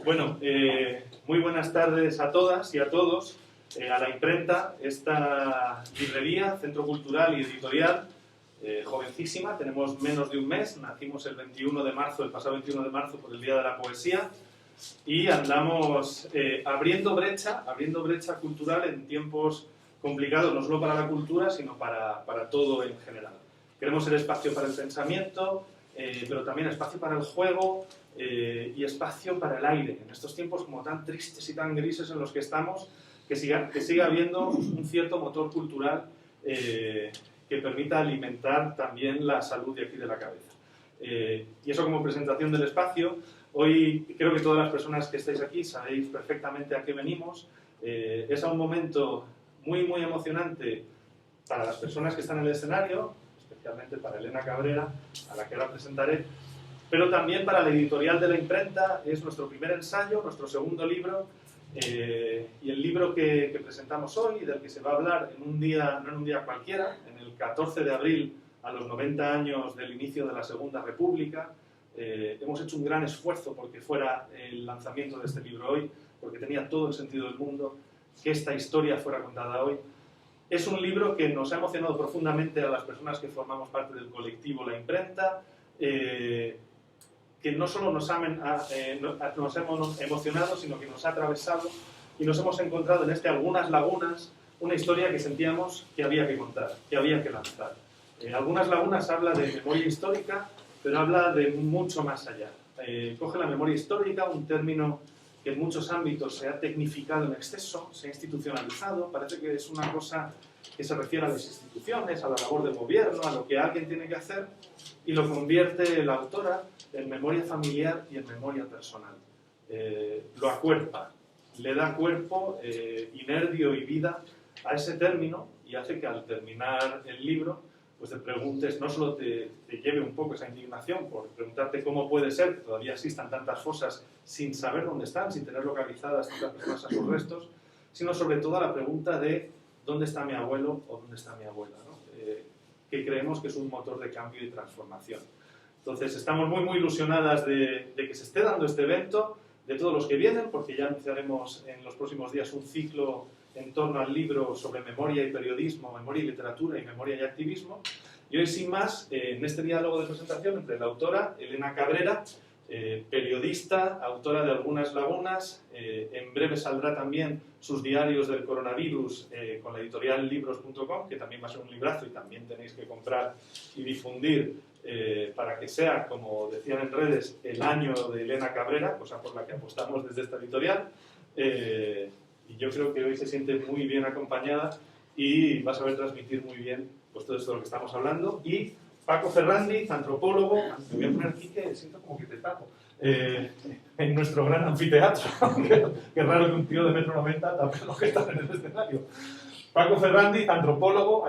Bueno, muy buenas tardes a todas y a todos. A la imprenta, esta librería, centro cultural y editorial, jovencísima, tenemos menos de un mes, nacimos el 21 de marzo, el pasado 21 de marzo por el Día de la Poesía, y andamos abriendo brecha cultural en tiempos complicados, no solo para la cultura, sino para todo en general. Queremos ser espacio para el pensamiento, pero también espacio para el juego y espacio para el aire. En estos tiempos como tan tristes y tan grises en los que estamos, que siga habiendo un cierto motor cultural que permita alimentar también la salud de aquí de la cabeza. Y eso como presentación del espacio. Hoy creo que todas las personas que estáis aquí sabéis perfectamente a qué venimos. Es a un momento muy emocionante para las personas que están en el escenario, especialmente para Elena Cabrera, a la que ahora presentaré, pero también para la editorial de la imprenta. Es nuestro primer ensayo, nuestro segundo libro, y el libro que presentamos hoy, del que se va a hablar en un día, no en un día cualquiera, en el 14 de abril, a los 90 años del inicio de la Segunda República. Hemos hecho un gran esfuerzo porque fuera el lanzamiento de este libro hoy, porque tenía todo el sentido del mundo que esta historia fuera contada hoy. Es un libro que nos ha emocionado profundamente a las personas que formamos parte del colectivo La Imprenta, que no solo nos hemos emocionado, sino que nos ha atravesado y nos hemos encontrado en Algunas Lagunas, una historia que sentíamos que había que contar, que había que lanzar. Algunas Lagunas habla de memoria histórica, pero habla de mucho más allá. Coge la memoria histórica, un término que en muchos ámbitos se ha tecnificado en exceso, se ha institucionalizado, parece que es una cosa que se refiere a las instituciones, a la labor del gobierno, a lo que alguien tiene que hacer, y lo convierte la autora en memoria familiar y en memoria personal. Lo acuerpa, le da cuerpo, inerdio y vida a ese término, y hace que al terminar el libro pues te preguntes, no solo te lleve un poco esa indignación por preguntarte cómo puede ser que todavía existan tantas fosas sin saber dónde están, sin tener localizadas tantas personas a sus restos, sino sobre todo la pregunta de ¿dónde está mi abuelo o dónde está mi abuela?, ¿no? Que creemos que es un motor de cambio y transformación. Entonces estamos muy ilusionadas de que se esté dando este evento, de todos los que vienen, porque ya anunciaremos en los próximos días un ciclo en torno al libro sobre memoria y periodismo, memoria y literatura y memoria y activismo. Y hoy, sin más, en este diálogo de presentación entre la autora, Elena Cabrera, periodista, autora de Algunas Lagunas, en breve saldrá también sus diarios del coronavirus con la editorial libros.com, que también va a ser un librazo y también tenéis que comprar y difundir para que sea, como decían en redes, el año de Elena Cabrera, cosa por la que apostamos desde esta editorial. Y yo creo que hoy se siente muy bien acompañada y va a saber transmitir muy bien pues, todo esto de lo que estamos hablando. Y Paco Ferrandiz, antropólogo, me voy a poner aquí que siento como que te tapo, en nuestro gran anfiteatro. Qué raro que un tío de 1,90 m tape los que están en el escenario. Paco Ferrandiz, antropólogo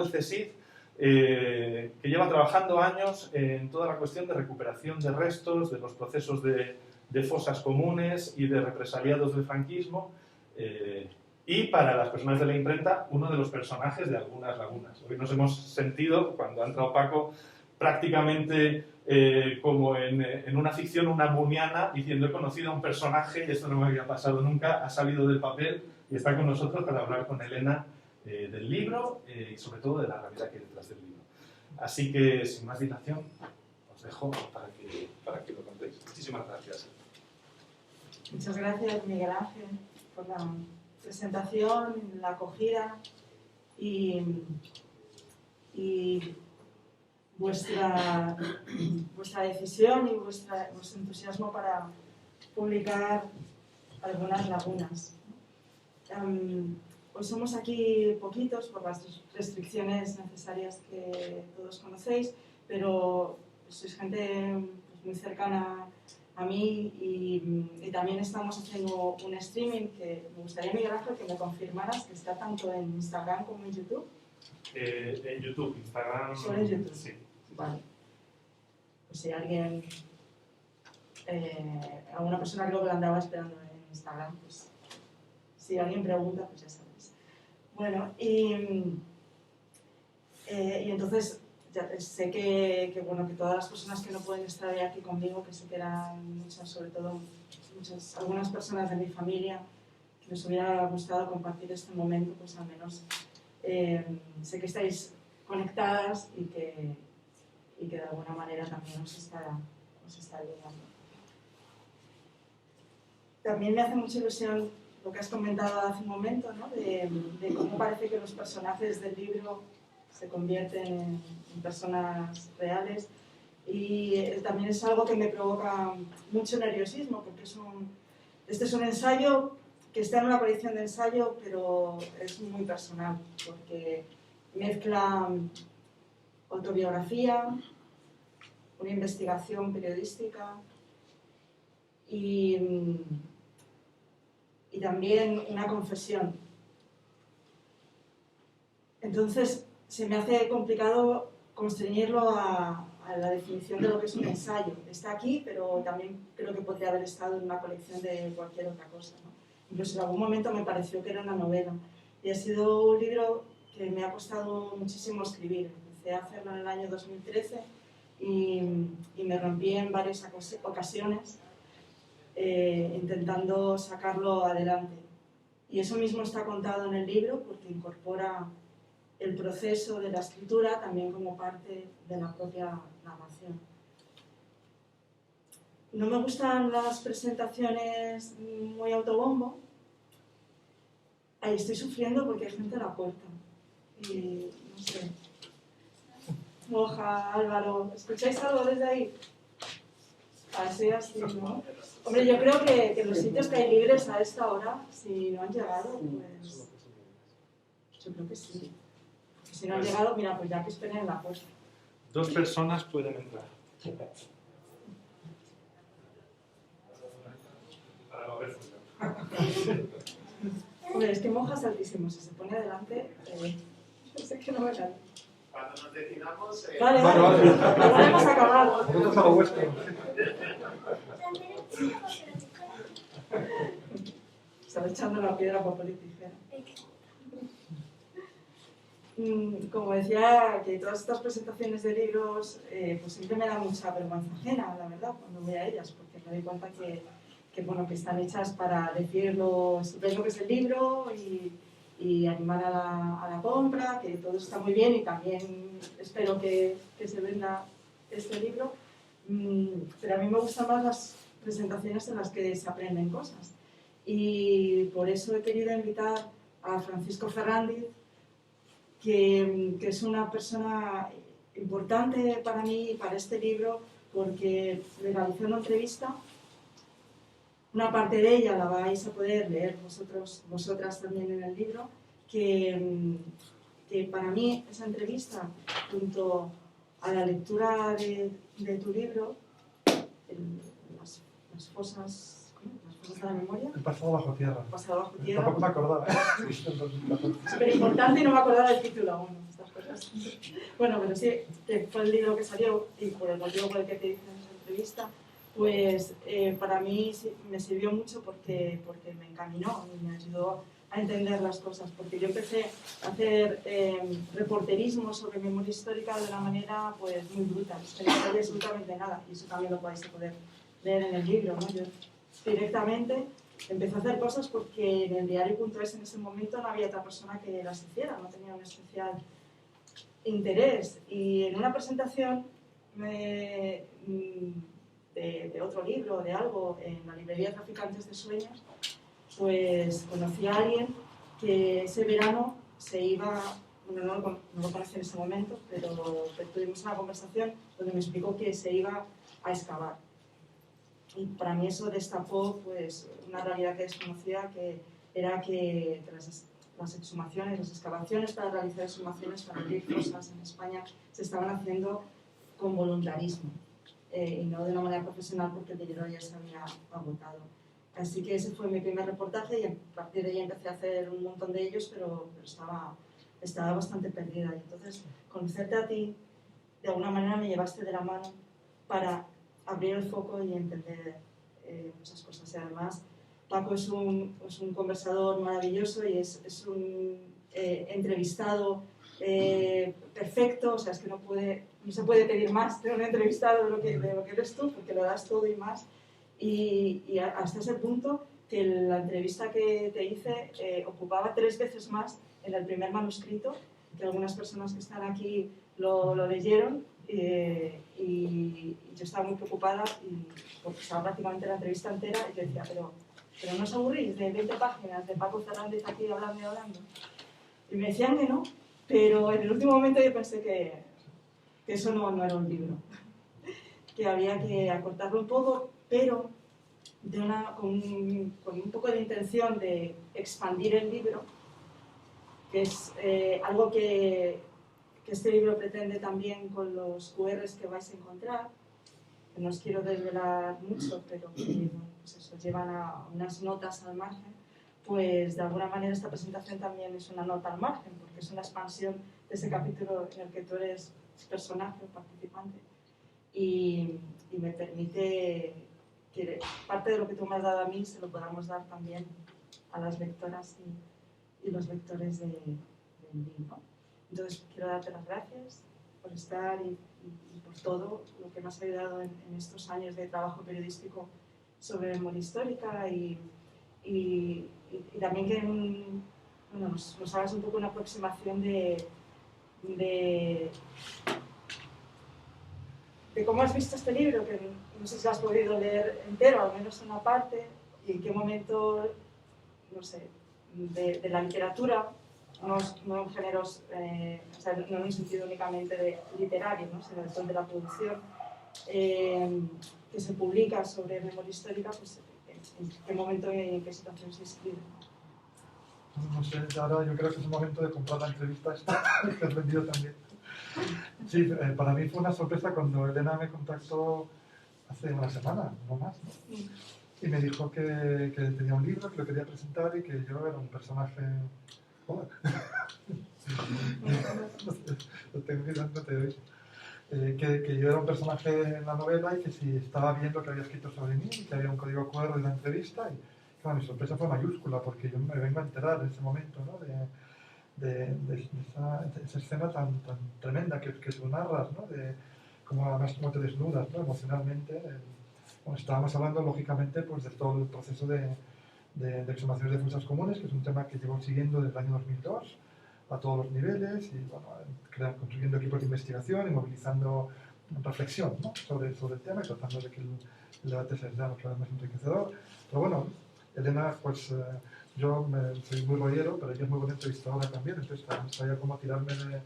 del CSIC, que lleva trabajando años en toda la cuestión de recuperación de restos, de los procesos de fosas comunes y de represaliados del franquismo. Y para las personas de la imprenta, uno de los personajes de Algunas Lagunas. Hoy nos hemos sentido, cuando ha entrado Paco, prácticamente como en una ficción unamuniana, diciendo he conocido a un personaje y esto no me había pasado nunca, ha salido del papel y está con nosotros para hablar con Elena del libro y sobre todo de la realidad que hay detrás del libro. Así que, sin más dilación, os dejo para que lo contéis. Muchísimas gracias. Muchas gracias, Miguel Ángel, por la presentación, la acogida y vuestra decisión y vuestro entusiasmo para publicar Algunas Lagunas. Hoy somos aquí poquitos por las restricciones necesarias que todos conocéis, pero sois gente pues, muy cercana a mí y también estamos haciendo un streaming que me gustaría, Miguel Ángel, que me confirmaras que está tanto en Instagram como en YouTube. En YouTube, Instagram... ¿Solo en YouTube? Sí. Vale. Pues si alguien... alguna persona creo que lo andaba esperando en Instagram, pues si alguien pregunta, pues ya sabéis. Bueno, y entonces sé que, bueno, que todas las personas que no pueden estar hoy aquí conmigo, que sé que eran muchas, sobre todo algunas personas de mi familia, que les hubiera gustado compartir este momento, pues al menos sé que estáis conectadas y que de alguna manera también os está ayudando. También me hace mucha ilusión lo que has comentado hace un momento, ¿no? de cómo parece que los personajes del libro se convierten en personas reales, y también es algo que me provoca mucho nerviosismo, porque este es un ensayo que está en una colección de ensayo, pero es muy personal, porque mezcla autobiografía, una investigación periodística y también una confesión. Entonces, se me hace complicado constreñirlo a la definición de lo que es un ensayo. Está aquí, pero también creo que podría haber estado en una colección de cualquier otra cosa, ¿no? Incluso en algún momento me pareció que era una novela. Y ha sido un libro que me ha costado muchísimo escribir. Empecé a hacerlo en el año 2013 y me rompí en varias ocasiones intentando sacarlo adelante. Y eso mismo está contado en el libro, porque incorpora el proceso de la escritura también como parte de la propia narración. No me gustan las presentaciones muy autobombo. Ahí estoy sufriendo porque hay gente a la puerta. Y no sé. Moja, Álvaro, ¿escucháis algo desde ahí? Así, ¿no? Hombre, yo creo que los sitios que hay libres a esta hora, si no han llegado, pues yo creo que sí. Si no han llegado, mira, pues ya que esperen en la puerta. 2 personas pueden entrar. Hombre, es que Moja es altísimo. Si se pone adelante, yo sé que no me cae. Cuando nos decidamos... Vale. Igual hemos acabado. Vosotros a lo vuestro. Estaba echando la piedra papel y tijera. Como decía, que todas estas presentaciones de libros pues siempre me da mucha vergüenza ajena, la verdad, cuando voy a ellas, porque me doy cuenta que están hechas para decir lo estupendo que es el libro y animar a la compra, que todo está muy bien y también espero que se venda este libro, pero a mí me gustan más las presentaciones en las que se aprenden cosas, y por eso he querido invitar a Francisco Ferrandiz, que es una persona importante para mí y para este libro, porque le realicé una entrevista. Una parte de ella la vais a poder leer vosotras también en el libro, que para mí esa entrevista, junto a la lectura de tu libro, las fosas de la memoria. El pasado bajo tierra. El pasado bajo tierra. Tampoco me acordaba. Súper importante y no me acordaba del título. Bueno, estas cosas. Bueno, pero sí, que fue el libro que salió y por el motivo por el que te hice en esa entrevista, pues para mí me sirvió mucho porque me encaminó y me ayudó a entender las cosas, porque yo empecé a hacer reporterismo sobre memoria histórica de una manera pues muy bruta, que no sabía absolutamente nada, y eso también lo vais a poder leer en el libro, ¿no? Yo directamente empecé a hacer cosas porque en el diario.es en ese momento no había otra persona que las hiciera, no tenía un especial interés, y en una presentación de otro libro, de algo, en la librería Traficantes de Sueños, pues conocí a alguien que ese verano se iba, bueno, no lo conocí en ese momento, pero tuvimos una conversación donde me explicó que se iba a excavar. Y para mí eso destapó pues, una realidad que desconocía, que era que las exhumaciones, las excavaciones para realizar exhumaciones, para abrir fosas en España, se estaban haciendo con voluntarismo. Y no de una manera profesional, porque el dinero ya se había agotado. Así que ese fue mi primer reportaje, y a partir de ahí empecé a hacer un montón de ellos, pero estaba bastante perdida. Y entonces, conocerte a ti, de alguna manera me llevaste de la mano para abrir el foco y entender muchas cosas. Y además, Paco es un conversador maravilloso y es un entrevistado perfecto, o sea, es que no se puede pedir más de un entrevistado de lo que eres tú, porque lo das todo y más. Y hasta ese punto que la entrevista que te hice ocupaba 3 veces más en el primer manuscrito, que algunas personas que están aquí lo leyeron, y yo estaba muy preocupada porque estaba prácticamente la entrevista entera y yo decía, pero no os aburrís de 20 páginas de Paco Fernández aquí hablando y hablando. Y me decían que no, pero en el último momento yo pensé que eso no era un libro, que había que acortarlo un poco, pero con un poco de intención de expandir el libro, que es algo que este libro pretende también con los QRs que vais a encontrar, que no os quiero desvelar mucho, pero que pues eso, llevan a unas notas al margen. Pues de alguna manera esta presentación también es una nota al margen, porque es una expansión de ese capítulo en el que tú eres personaje o participante, y me permite que parte de lo que tú me has dado a mí se lo podamos dar también a las lectoras y los lectores del libro. Entonces quiero darte las gracias por estar y por todo lo que me has ayudado en estos años de trabajo periodístico sobre memoria histórica, y también que nos hagas un poco una aproximación de cómo has visto este libro, que no sé si lo has podido leer entero, al menos una parte, y en qué momento, no sé, de la literatura, no en géneros, o sea, no en un sentido únicamente de literario, ¿no? Sino de la producción que se publica sobre memoria histórica, pues en qué momento y en qué situación se escribe. No sé, ahora yo creo que es el momento de comprar la entrevista esta que has vendido también. Sí, para mí fue una sorpresa cuando Elena me contactó hace una semana, no más, ¿no? Y me dijo que tenía un libro, que lo quería presentar y que yo era un personaje... Hola. Lo tengo mirando, te oís. Que yo era un personaje en la novela y que si estaba bien lo que había escrito sobre mí, que había un código QR de la entrevista. Y claro, mi sorpresa fue mayúscula porque yo me vengo a enterar en ese momento, ¿no? de esa escena tan tremenda que tú narras, ¿no? De además cómo te desnudas, ¿no? Emocionalmente. Bueno, estábamos hablando, lógicamente, pues, de todo el proceso de exhumaciones de fosas comunes, que es un tema que llevo siguiendo desde el año 2002 a todos los niveles, y bueno, construyendo equipos de investigación y movilizando reflexión, ¿no? sobre el tema, y tratando de que el debate sea cada vez más enriquecedor. Pero bueno, Elena, pues yo soy muy rollero, pero ella es muy buena entrevistadora también, entonces sabía cómo tirarme de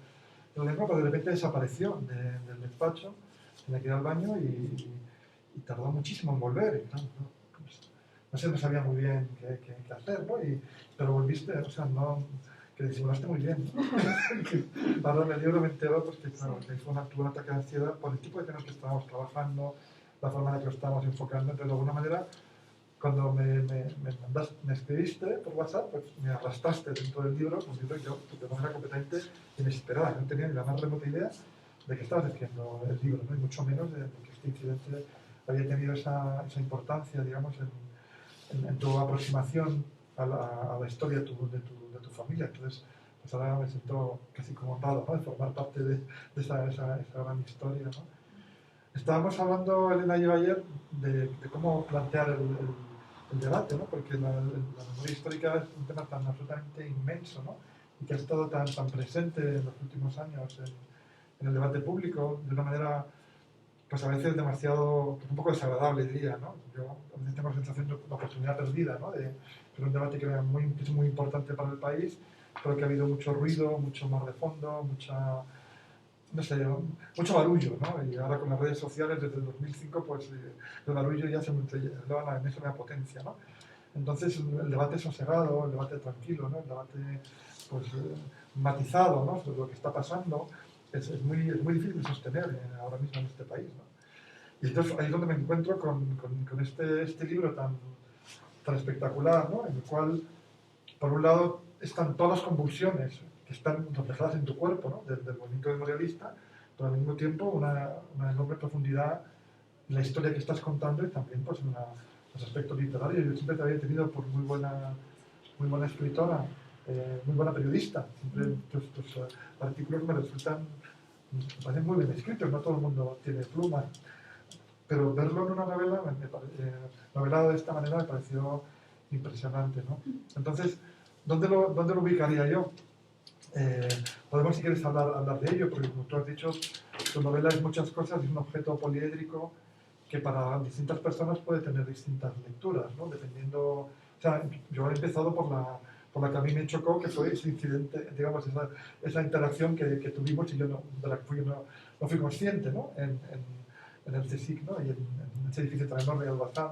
lengua, pero de repente desapareció del despacho, tenía que ir al baño y tardó muchísimo en volver. Y, claro, no sé, no sabía muy bien qué hacer, ¿no? Pero volviste, o sea, no, que disimulaste muy bien, ¿no? Ahora en el libro me entero, pues, que claro, que tuvo un ataque de ansiedad por el tipo de temas que estábamos trabajando, la forma en la que lo estábamos enfocando. Entonces, de alguna manera, cuando me escribiste por WhatsApp, pues me arrastraste dentro del libro, un libro yo, de manera completamente inesperada. No tenía ni la más remota idea de que estabas escribiendo el libro, ¿no? Y mucho menos de que este incidente había tenido esa importancia, digamos, en tu aproximación a la historia de tu familia. Entonces, pues ahora me siento casi como honrado, ¿no? De formar parte de esa gran historia, ¿no? Estábamos hablando, Elena y yo ayer, de cómo plantear el debate, ¿no? Porque la memoria histórica es un tema tan absolutamente inmenso, ¿no? Y que ha estado tan presente en los últimos años en el debate público de una manera, pues a veces demasiado, pues un poco desagradable, diría, ¿no? Yo a veces tengo la sensación de una oportunidad perdida, ¿no? De un debate que es muy importante para el país, pero que ha habido mucho ruido, mucho mar de fondo, no sé, mucho barullo, ¿no? Y ahora con las redes sociales desde el 2005, pues el barullo ya se eleva a la enésima potencia, ¿no? Entonces el debate sosegado, el debate tranquilo, ¿no? El debate, pues, matizado, ¿no? Sobre lo que está pasando, es muy difícil de sostener ahora mismo en este país, ¿no? Y entonces ahí es donde me encuentro con este libro tan espectacular, ¿no? En el cual, por un lado, están todas las convulsiones que están reflejadas en tu cuerpo, ¿no? Del movimiento memorialista, pero al mismo tiempo una enorme profundidad en la historia que estás contando y también, pues, en los aspectos literarios. Yo siempre te había tenido por muy buena escritora, muy buena periodista. Siempre tus artículos me parecen muy bien escritos, no todo el mundo tiene pluma. Pero verlo en una novela, novelado de esta manera, me pareció impresionante, ¿no? Entonces, ¿dónde lo ubicaría yo? Podemos, si quieres, hablar de ello, porque como tú has dicho, tu novela es muchas cosas, es un objeto poliédrico que para distintas personas puede tener distintas lecturas, ¿no? Dependiendo... O sea, yo he empezado por la que a mí me chocó, que fue ese incidente, digamos, esa interacción que tuvimos y yo de la que no fui consciente, ¿no? En el CSIC, ¿no? Y en ese edificio tan enorme de Albazán.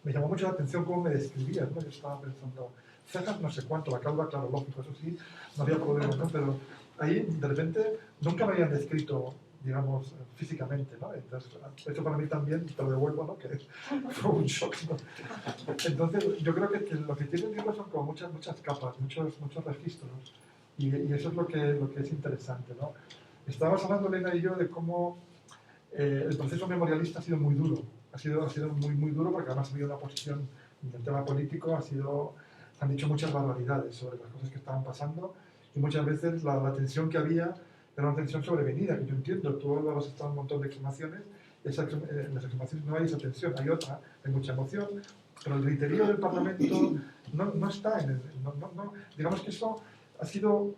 Me llamó mucho la atención cómo me describías, ¿no? Yo estaba pensando, cejas no sé cuánto, la calva, claro, lógico, eso sí, no había problema, ¿no? Pero ahí, de repente, nunca me habían descrito, digamos, físicamente, ¿no? Entonces, eso para mí también, te lo devuelvo, ¿no? Que fue un shock, ¿no? Entonces, yo creo que lo que tiene el libro son como muchas capas, muchos registros, y eso es lo que es interesante, ¿no? Estábamos hablando, Elena y yo, de cómo el proceso memorialista ha sido muy duro, ha sido muy duro porque además ha habido una posición en el tema político, se han dicho muchas barbaridades sobre las cosas que estaban pasando y muchas veces la tensión que había era una tensión sobrevenida, que yo entiendo, tú has estado en un montón de exhumaciones, en las exhumaciones no hay esa tensión, hay otra, hay mucha emoción, pero el griterío del Parlamento no está digamos que eso ha sido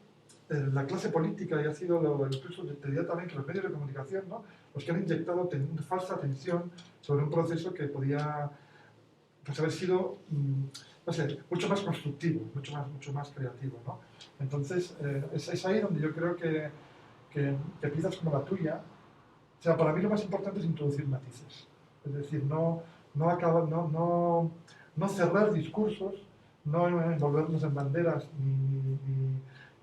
la clase política y ha sido incluso te diría también que los medios de comunicación, ¿no? Los que han inyectado falsa tensión sobre un proceso que podía pues, haber sido, no sé, mucho más constructivo, mucho más creativo, ¿no? Entonces, es ahí donde yo creo que piezas como la tuya, o sea, para mí lo más importante es introducir matices, es decir, no cerrar discursos, no envolvernos en banderas,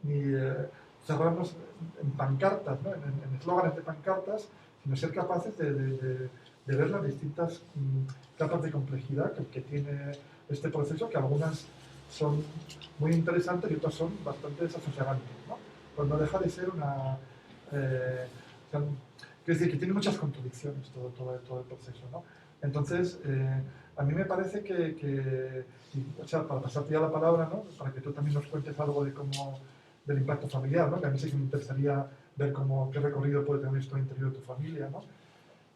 ni cerrarnos en pancartas, ¿no? en eslóganes de pancartas, sino ser capaces de ver las distintas capas de complejidad que tiene este proceso, que algunas son muy interesantes y otras son bastante desasosegantes, ¿no? Pues no deja de ser quiero decir que tiene muchas contradicciones todo el proceso, ¿no? Entonces, a mí me parece o sea, para pasarte ya la palabra, ¿no? Para que tú también nos cuentes algo del impacto familiar, ¿no? Que a mí sí que me interesaría ver qué recorrido puede tener esto interior de tu familia, ¿no?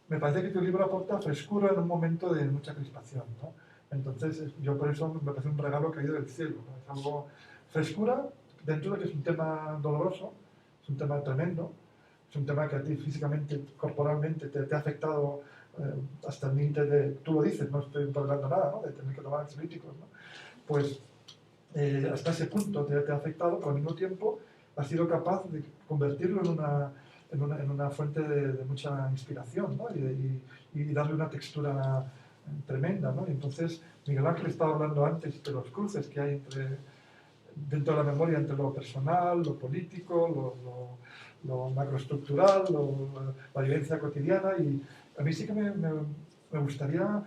Me parece que tu libro aporta frescura en un momento de mucha crispación, ¿no? Entonces, yo por eso me parece un regalo caído del cielo, ¿no? Es algo frescura dentro de que es un tema doloroso, es un tema tremendo, es un tema que a ti físicamente, corporalmente te ha afectado hasta el límite de, tú lo dices, no estoy tolerando nada, ¿no? De tener que tomar ansiolíticos, ¿no? Pues hasta ese punto te ha afectado, pero al mismo tiempo has sido capaz de convertirlo en una fuente de mucha inspiración, ¿no? y darle una textura tremenda, ¿no? Y entonces Miguel Ángel estaba hablando antes de los cruces que hay dentro de la memoria entre lo personal, lo político, lo macroestructural, la vivencia cotidiana, y a mí sí que me gustaría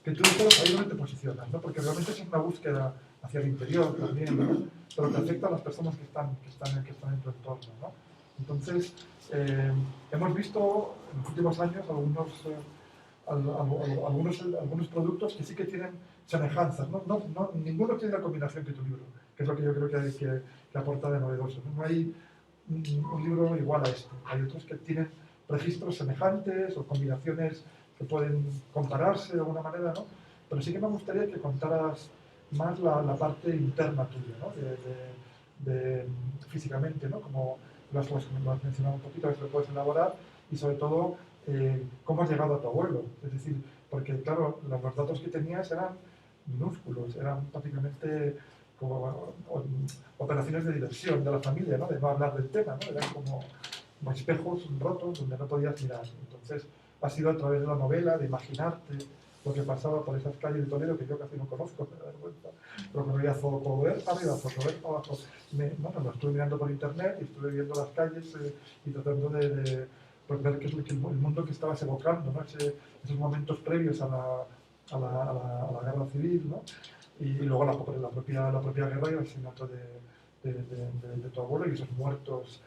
que tú dijeras ahí donde te posicionas, ¿no? Porque realmente es una búsqueda hacia el interior también, ¿no? Pero que afecta a las personas que están en tu entorno, ¿no? Entonces, hemos visto en los últimos años algunos productos que sí que tienen semejanzas, ¿no? Ninguno tiene la combinación que tu libro, que es lo que yo creo que aporta de novedoso, ¿no? No hay un libro igual a este, hay otros que tienen registros semejantes o combinaciones que pueden compararse de alguna manera, ¿no? Pero sí que me gustaría que contaras más la parte interna tuya, ¿no? Físicamente, ¿no? Como lo has mencionado un poquito, a ver si lo puedes elaborar, y sobre todo cómo has llegado a tu abuelo. Es decir, porque claro, los datos que tenías eran minúsculos, eran prácticamente como operaciones de diversión de la familia, ¿no? De no hablar del tema, ¿no? Eran como espejos rotos donde no podías mirar. Entonces, ha sido a través de la novela, de imaginarte lo que pasaba por esas calles de Toledo, que yo casi no conozco, me da vergüenza, pero que me veía Zocoberta, arriba, Zocoberta, abajo. Bueno, lo estuve mirando por internet y estuve viendo las calles y tratando de pues, ver qué es el mundo que estabas evocando, ¿no? Esos momentos previos a la guerra civil, ¿no? Y luego la propia guerra y el asesinato de tu abuelo y esos muertos,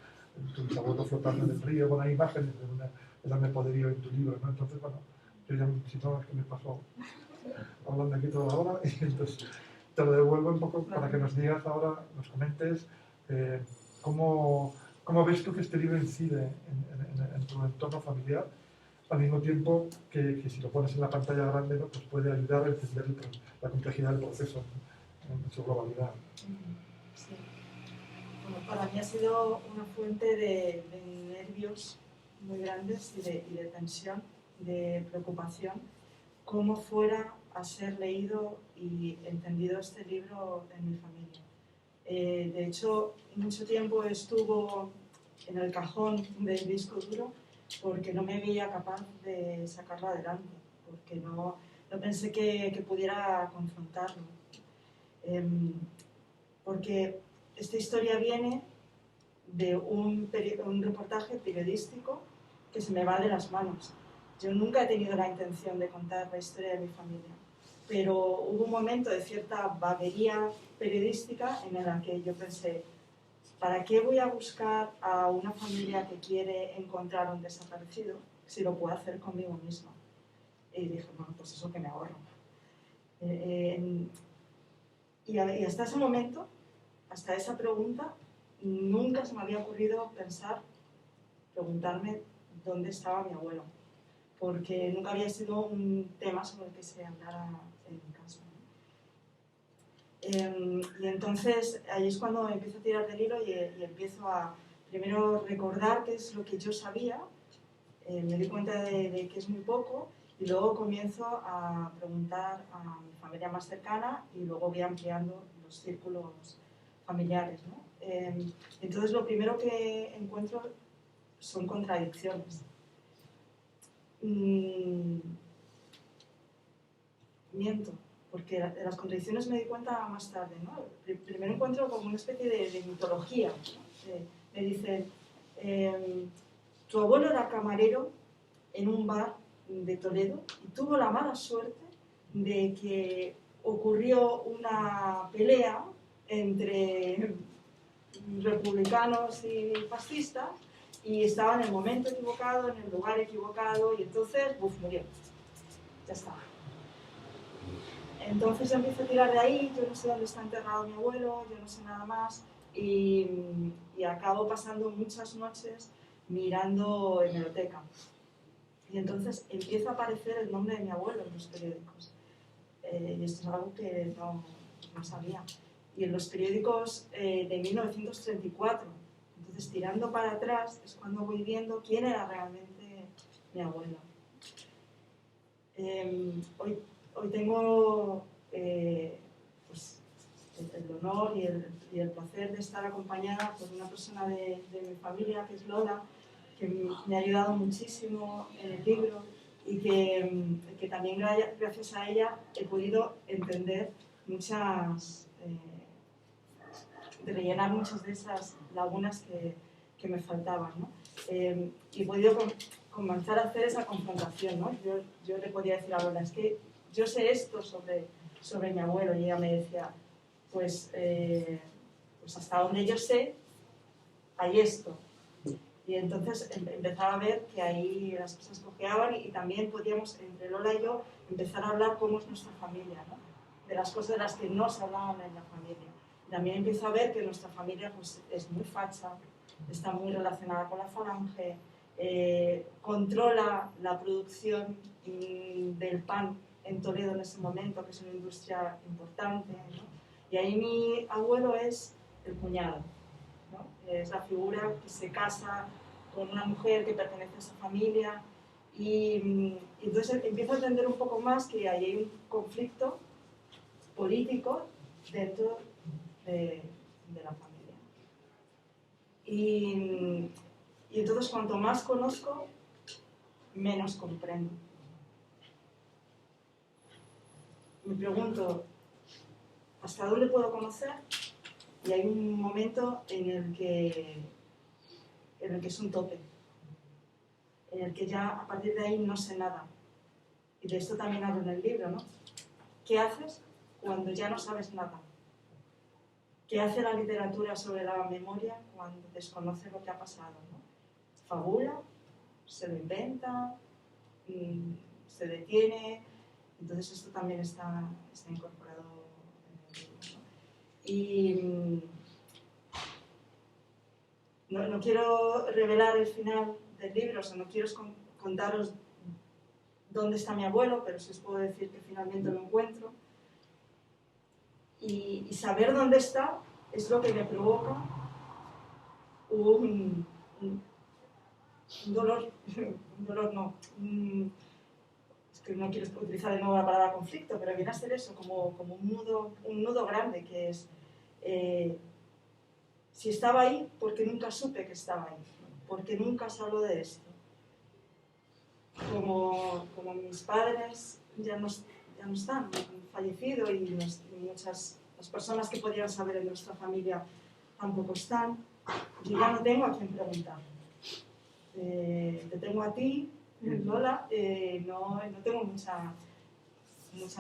tu bisabuelo flotando en el río, bueno, hay imágenes de enorme poderío en tu libro, ¿no? Entonces, bueno, yo ya si no es que me paso hablando aquí toda la hora, y entonces te lo devuelvo un poco para que nos digas ahora, nos comentes cómo ves tú que este libro incide en tu entorno familiar, al mismo tiempo que si lo pones en la pantalla grande, ¿no? Pues puede ayudar a entender la complejidad del proceso en su globalidad. Sí. Bueno, para mí ha sido una fuente de nervios muy grandes y de tensión, de preocupación, cómo fuera a ser leído y entendido este libro en mi familia. De hecho, mucho tiempo estuvo en el cajón del disco duro porque no me veía capaz de sacarlo adelante, porque no pensé que pudiera confrontarlo. Porque esta historia viene de un reportaje periodístico que se me va de las manos. Yo nunca he tenido la intención de contar la historia de mi familia, pero hubo un momento de cierta vaguería periodística en la que yo pensé, ¿para qué voy a buscar a una familia que quiere encontrar a un desaparecido si lo puedo hacer conmigo misma? Y dije, bueno, pues eso que me ahorro. Y hasta ese momento, hasta esa pregunta, nunca se me había ocurrido preguntarme dónde estaba mi abuelo, porque nunca había sido un tema sobre el que se hablara en mi casa, ¿no? Y entonces ahí es cuando empiezo a tirar del hilo y empiezo a primero recordar qué es lo que yo sabía, me di cuenta de que es muy poco, y luego comienzo a preguntar a mi familia más cercana y luego voy ampliando los círculos familiares, ¿no? Entonces lo primero que encuentro son contradicciones. Miento, porque de las contradicciones me di cuenta más tarde, ¿no? Primero encuentro como una especie de mitología, ¿no? Me dicen, tu abuelo era camarero en un bar de Toledo y tuvo la mala suerte de que ocurrió una pelea entre republicanos y fascistas y estaba en el momento equivocado, en el lugar equivocado y entonces, murió. Ya está. Entonces empiezo a tirar de ahí, yo no sé dónde está enterrado mi abuelo, yo no sé nada más y acabo pasando muchas noches mirando hemeroteca. Y entonces empieza a aparecer el nombre de mi abuelo en los periódicos. Y esto es algo que no sabía. Y en los periódicos de 1934. Entonces, tirando para atrás, es cuando voy viendo quién era realmente mi abuelo. Hoy tengo pues, el honor y el placer de estar acompañada por una persona de mi familia, que es Lola, que me ha ayudado muchísimo en el libro y que también gracias a ella he podido entender de rellenar muchas de esas lagunas que me faltaban, ¿no? Y he podido comenzar a hacer esa confrontación, ¿no? Yo le podía decir a Lola, es que yo sé esto sobre mi abuelo, y ella me decía, pues hasta donde yo sé, hay esto. Y entonces empezaba a ver que ahí las cosas cojeaban y también podíamos, entre Lola y yo, empezar a hablar cómo es nuestra familia, ¿no? De las cosas de las que no se hablaban en la familia. También empiezo a ver que nuestra familia pues, es muy facha, está muy relacionada con la falange, controla la producción del pan en Toledo en ese momento, que es una industria importante, ¿no? Y ahí mi abuelo es el cuñado, ¿no? Es la figura que se casa con una mujer que pertenece a esa familia y entonces empiezo a entender un poco más que ahí hay un conflicto político dentro de la familia. Y entonces cuanto más conozco, menos comprendo. Me pregunto, ¿hasta dónde puedo conocer? Y hay un momento en el que es un tope, en el que ya a partir de ahí no sé nada. Y de esto también hablo en el libro, ¿no? ¿Qué haces cuando ya no sabes nada? ¿Qué hace la literatura sobre la memoria cuando desconoce lo que ha pasado, ¿no? Fabula, se lo inventa, se detiene. Entonces esto también está incorporado en el libro. Y no quiero revelar el final del libro, o sea, no quiero contaros dónde está mi abuelo, pero sí os puedo decir que finalmente lo encuentro. Y saber dónde está es lo que me provoca un dolor, es que no quiero utilizar de nuevo la palabra conflicto, pero viene a ser eso, como un nudo grande, que es, si estaba ahí, ¿por qué nunca supe que estaba ahí? ¿Por qué nunca se habló de esto? Como mis padres ya no están, han fallecido, y muchas las personas que podían saber en nuestra familia tampoco están, yo ya no tengo a quién preguntar. Te tengo a ti, Lola, no tengo muchas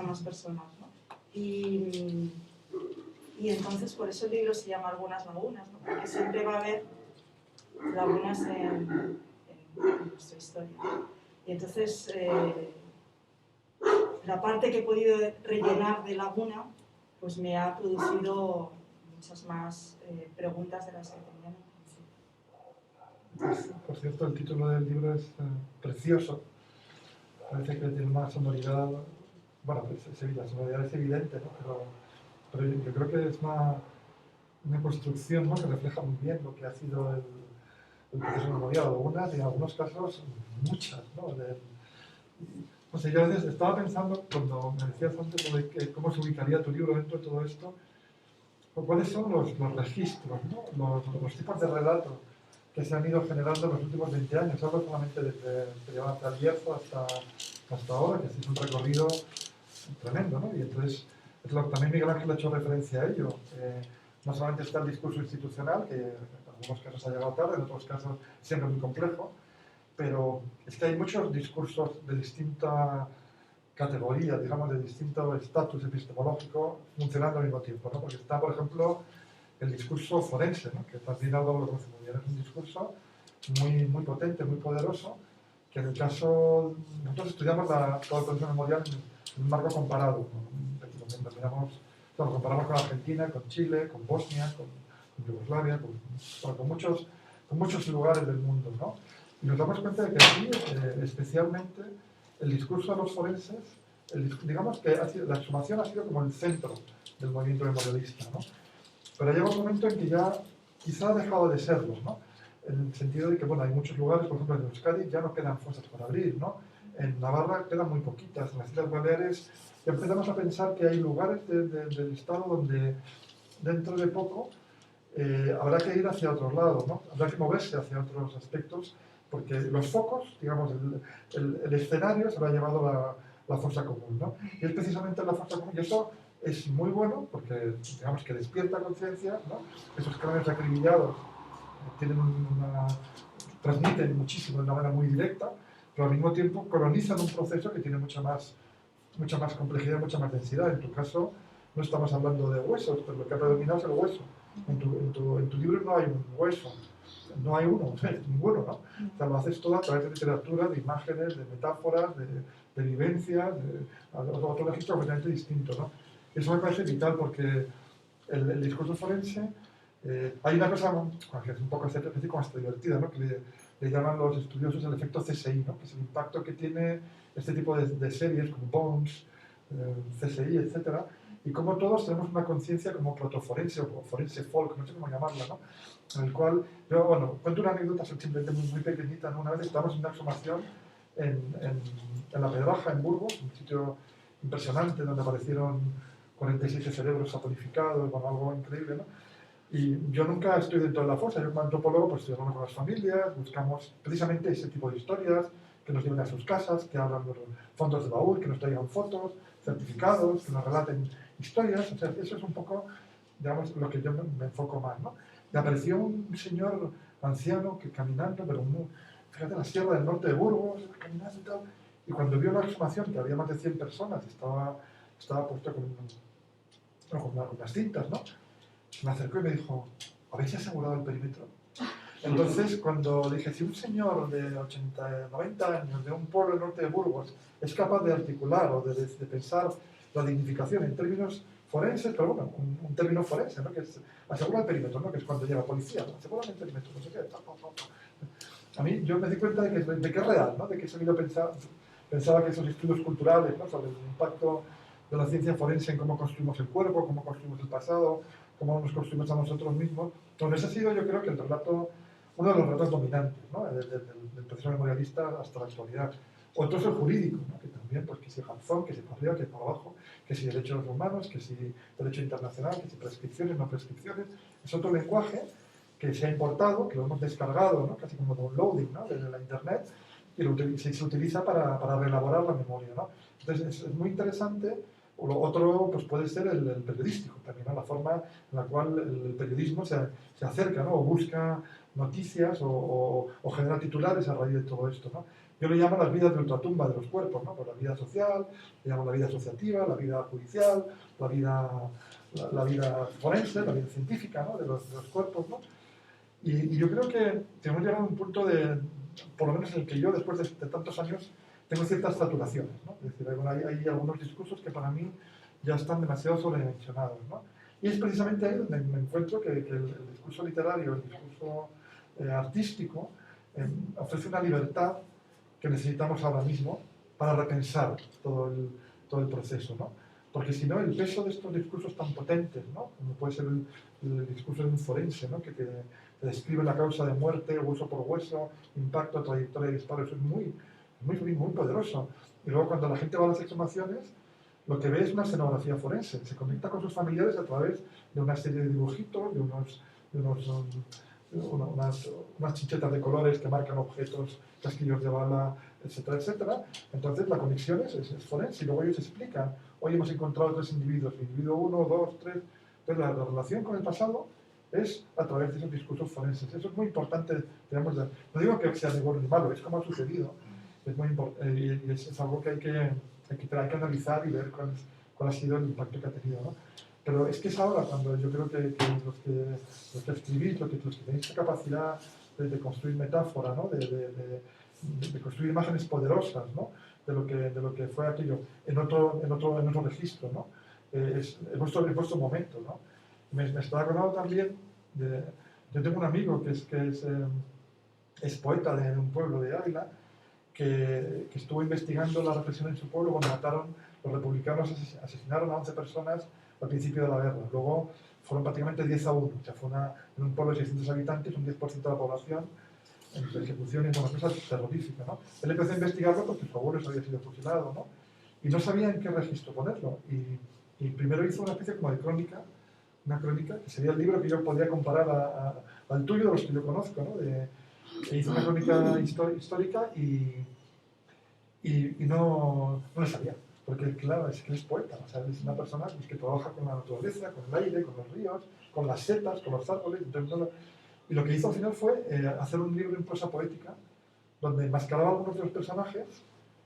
más personas, ¿no? Y entonces por eso el libro se llama Algunas lagunas, ¿no? Porque siempre va a haber lagunas en nuestra historia. Y entonces la parte que he podido rellenar de laguna pues me ha producido muchas más preguntas de las que tenía en el principio. Por cierto, el título del libro es precioso. Parece que tiene una sonoridad, bueno, la sonoridad es evidente, ¿no? Pero yo creo que es una construcción, ¿no?, que refleja muy bien lo que ha sido el proceso memorial. Algunas, y en algunos casos, muchas, ¿no? No sé, yo a veces estaba pensando, cuando me decías antes de cómo se ubicaría tu libro dentro de todo esto, cuáles son los registros, ¿no? los tipos de relatos que se han ido generando en los últimos 20 años. Hablo solamente desde el Bierzo hasta ahora, que es un recorrido tremendo, ¿no? Y entonces, también Miguel Ángel ha hecho referencia a ello. No solamente está el discurso institucional, que en algunos casos ha llegado tarde, en otros casos siempre muy complejo, pero es que hay muchos discursos de distinta categoría, digamos, de distinto estatus epistemológico funcionando al mismo tiempo, ¿no? Porque está, por ejemplo, el discurso forense, ¿no?, que también Álvaro lo conoce muy bien. Es un discurso muy potente, muy poderoso, que en el caso, nosotros estudiamos todo el proceso memorial en un marco comparado, ¿no? Lo comparamos con Argentina, con Chile, con Bosnia, con Yugoslavia, con muchos lugares del mundo, ¿no? Y nos damos cuenta de que aquí, especialmente, el discurso de los forenses, digamos que la exhumación ha sido como el centro del movimiento memorialista, ¿no? Pero llega un momento en que ya quizá ha dejado de serlo, ¿no? En el sentido de que, bueno, hay muchos lugares, por ejemplo en Euskadi ya no quedan fosas por abrir, ¿no? En Navarra quedan muy poquitas, en las Islas Baleares ya empezamos a pensar que hay lugares del Estado donde dentro de poco habrá que ir hacia otros lados, ¿no? Habrá que moverse hacia otros aspectos, porque los focos, digamos, el escenario se lo ha llevado la fosa común, ¿no? Y es precisamente la fosa común, y eso es muy bueno porque, digamos, que despierta conciencia, ¿no? Esos cráneos acribillados transmiten muchísimo de una manera muy directa, pero al mismo tiempo colonizan un proceso que tiene mucha más complejidad, mucha más densidad. En tu caso no estamos hablando de huesos, pero lo que ha predominado es el hueso. En tu libro no hay un hueso, no hay uno, ninguno, ¿no? O sea, lo haces todo a través de literatura, de imágenes, de metáforas, de vivencias, otro registro completamente distinto, ¿no? Eso me parece vital porque el discurso forense, hay una cosa que es un poco hasta divertida, ¿no?, que le llaman los estudiosos el efecto CSI, ¿no?, que es el impacto que tiene este tipo de series como Bones, CSI, etc. Y como todos tenemos una conciencia como protoforense o forense folk, no sé cómo llamarla, ¿no?, en el cual yo, bueno, cuento una anécdota simplemente muy pequeñita, ¿no? Una vez estábamos en una exhumación en La Pedraja, en Burgos, un sitio impresionante donde aparecieron 46 cerebros saponificados, bueno, algo increíble, ¿no? Y yo nunca estoy dentro de la fosa. Yo como antropólogo pues estoy hablando con las familias, buscamos precisamente ese tipo de historias que nos lleven a sus casas, que abran los fondos de baúl, que nos traigan fotos, certificados, que nos relaten historias. O sea, eso es un poco, digamos, lo que yo me enfoco más, ¿no? Y apareció un señor anciano que caminando, pero fíjate, en la sierra del norte de Burgos, caminando y tal, y cuando vio la exhumación, que había más de 100 personas, estaba puesto con unas cintas, ¿no? Me acercó y me dijo, ¿habéis asegurado el perímetro? Entonces, cuando dije, si un señor de 80, 90 años, de un pueblo del norte de Burgos, es capaz de articular o de pensar la dignificación en términos forenses, pero bueno, un término forense, ¿no? Que es asegurar el perímetro, ¿no? Que es cuando llega policía, ¿no? Asegurar el perímetro, no sé qué, A mí, yo me di cuenta de que es real, ¿no? De que he seguido pensaba que esos estudios culturales, ¿no? Sobre el impacto de la ciencia forense en cómo construimos el cuerpo, cómo construimos el pasado, cómo nos construimos a nosotros mismos, entonces ese ha sido, yo creo, que el relato, uno de los relatos dominantes, ¿no? Del proceso memorialista hasta la actualidad. Otro es el jurídico, ¿no? Que también, pues que si Garzón, que si por arriba, que si por abajo, que si derechos humanos, que si derecho internacional, que si prescripciones, no prescripciones. Es otro lenguaje que se ha importado, que lo hemos descargado, ¿no? Casi como downloading, ¿no? Desde la internet, y se utiliza para reelaborar la memoria, ¿no? Entonces es muy interesante. Lo otro pues puede ser el periodístico también, ¿no? La forma en la cual el periodismo se acerca, ¿no? O busca noticias o genera titulares a raíz de todo esto, ¿no? Yo le llamo las vidas de ultratumba de los cuerpos, ¿no? Pues la vida social, le llamo la vida asociativa, la vida judicial, la vida forense, la vida científica, ¿no? de los cuerpos, ¿no? Y yo creo que hemos llegado a un punto por lo menos en el que yo, después de tantos años, tengo ciertas saturaciones, ¿no? Es decir, hay algunos discursos que para mí ya están demasiado sobredimensionados, ¿no? Y es precisamente ahí donde me encuentro que el discurso literario, el discurso artístico, ofrece una libertad que necesitamos ahora mismo para repensar todo el proceso, ¿no? Porque si no, el peso de estos discursos tan potentes, ¿no? Como puede ser el discurso de un forense, ¿no? Que te describe la causa de muerte, hueso por hueso, impacto, trayectoria de disparo, eso es muy poderoso. Y luego cuando la gente va a las exhumaciones, lo que ve es una escenografía forense, se conecta con sus familiares a través de una serie de dibujitos, unas chinchetas de colores que marcan objetos, casquillos de bala, etcétera, etcétera. Entonces la conexión es forense y luego ellos explican, hoy hemos encontrado 3 individuos, individuo 1, 2, 3. Entonces la relación con el pasado es a través de esos discursos forenses. Eso es muy importante, digamos, no digo que sea de bueno ni malo, es como ha sucedido. Es muy importante y es algo que hay que analizar y ver cuál ha sido el impacto que ha tenido, ¿no? Pero es que es ahora cuando yo creo que los que escribís, los que tenéis esa capacidad de construir metáfora, ¿no? de construir imágenes poderosas, ¿no? de lo que fue aquello en otro registro, ¿no? Es vuestro momento, ¿no? Me estaba acordando también yo tengo un amigo que es poeta de un pueblo de Ávila que estuvo investigando la represión en su pueblo cuando los republicanos asesinaron a 11 personas al principio de la guerra. Luego fueron prácticamente 10-1, o sea, fue en un pueblo de 600 habitantes, un 10% de la población, entre ejecuciones, una cosa terrorífica, ¿no? Él empezó a investigarlo porque su abuelo había sido fusilado, ¿no? Y no sabía en qué registro ponerlo. Y primero hizo una especie como de crónica, una crónica, que sería el libro que yo podría comparar al tuyo, de los que yo conozco, ¿no? Hizo una crónica histórica y no le sabía, porque claro, es que es poeta, o sea, es una persona que trabaja con la naturaleza, con el aire, con los ríos, con las setas, con los árboles, entonces, y lo que hizo al final fue hacer un libro en prosa poética donde enmascaraba algunos de los personajes,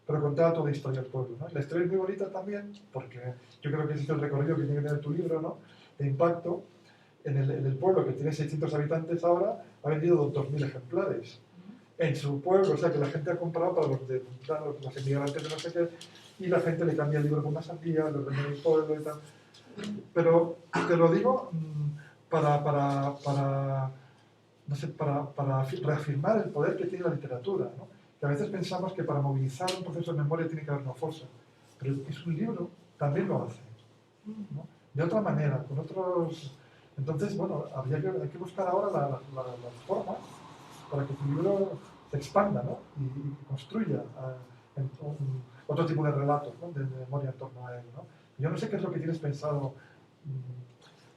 pero contaba toda la historia del pueblo, ¿no? Y la historia es muy bonita también, porque yo creo que ese es el recorrido que tiene que tener tu libro, ¿no? De impacto. En el pueblo, que tiene 600 habitantes ahora, ha vendido 2.000 ejemplares. En su pueblo, o sea, que la gente ha comprado para los emigrantes de no sé qué, y la gente le cambia el libro con una sandía, lo vende en el pueblo y tal. Pero te lo digo para reafirmar el poder que tiene la literatura, ¿no? Que a veces pensamos que para movilizar un proceso de memoria tiene que haber una fosa, pero es un libro, también lo hace, ¿no? De otra manera, con otros... Entonces, bueno, hay que buscar ahora las formas para que tu libro se expanda, ¿no? y construya otro tipo de relatos, ¿no? de memoria en torno a él, ¿no? Yo no sé qué es lo que tienes pensado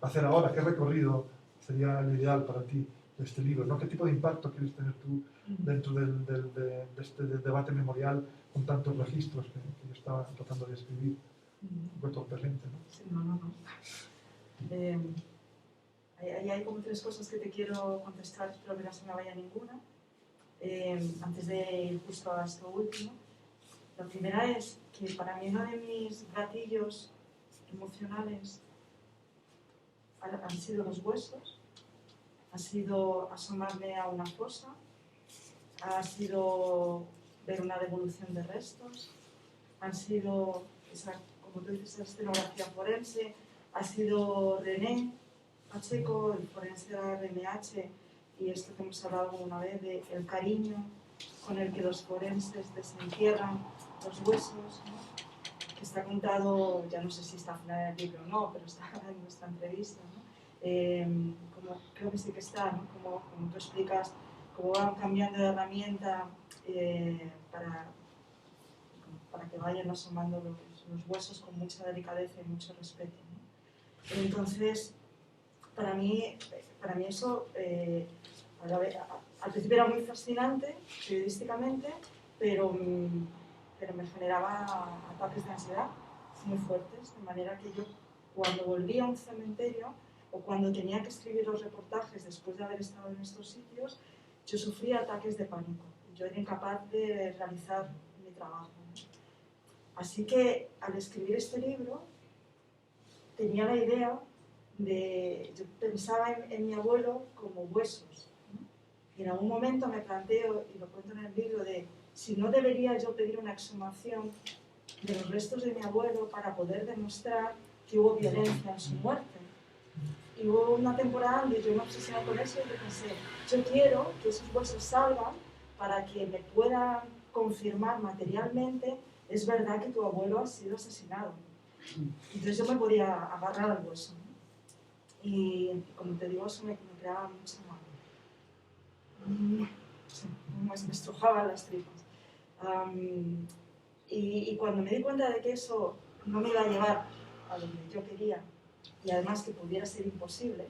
hacer ahora, qué recorrido sería el ideal para ti de este libro, ¿no? ¿Qué tipo de impacto quieres tener tú dentro de este debate memorial con tantos registros que yo estaba tratando de escribir? Un poco presente, ¿no? Sí, no. Hay como 3 cosas que te quiero contestar, espero que no se me vaya ninguna. Antes de ir justo a esto último, la primera es que para mí uno de mis gatillos emocionales han sido los huesos, ha sido asomarme a una fosa, ha sido ver una devolución de restos, han sido, como tú dices, esa escenografía forense, ha sido René Pacheco, el forense de la RMH, y esto que hemos hablado alguna vez de el cariño con el que los forenses desentierran los huesos, ¿no? Que está contado, ya no sé si está al final del libro o no, pero está en nuestra entrevista, ¿no? Como, creo que sí que está, ¿no? Como tú explicas, cómo van cambiando de herramienta para que vayan asomando los huesos con mucha delicadeza y mucho respeto, ¿no? Entonces, para mí eso al principio era muy fascinante periodísticamente, pero me generaba ataques de ansiedad muy fuertes, de manera que yo cuando volvía a un cementerio o cuando tenía que escribir los reportajes después de haber estado en estos sitios, yo sufría ataques de pánico. Yo era incapaz de realizar mi trabajo. Así que al escribir este libro tenía la idea yo pensaba en mi abuelo como huesos, ¿no? Y en algún momento me planteo, y lo cuento en el libro, de si no debería yo pedir una exhumación de los restos de mi abuelo para poder demostrar que hubo violencia en su muerte. Y hubo una temporada donde yo me obsesioné con eso y yo pensé, yo quiero que esos huesos salgan para que me puedan confirmar materialmente, es verdad que tu abuelo ha sido asesinado. Entonces yo me podía agarrar al hueso, ¿no? Y como te digo, eso me creaba mucha me estrujaba las tripas. Y cuando me di cuenta de que eso no me iba a llevar a donde yo quería, y además que pudiera ser imposible,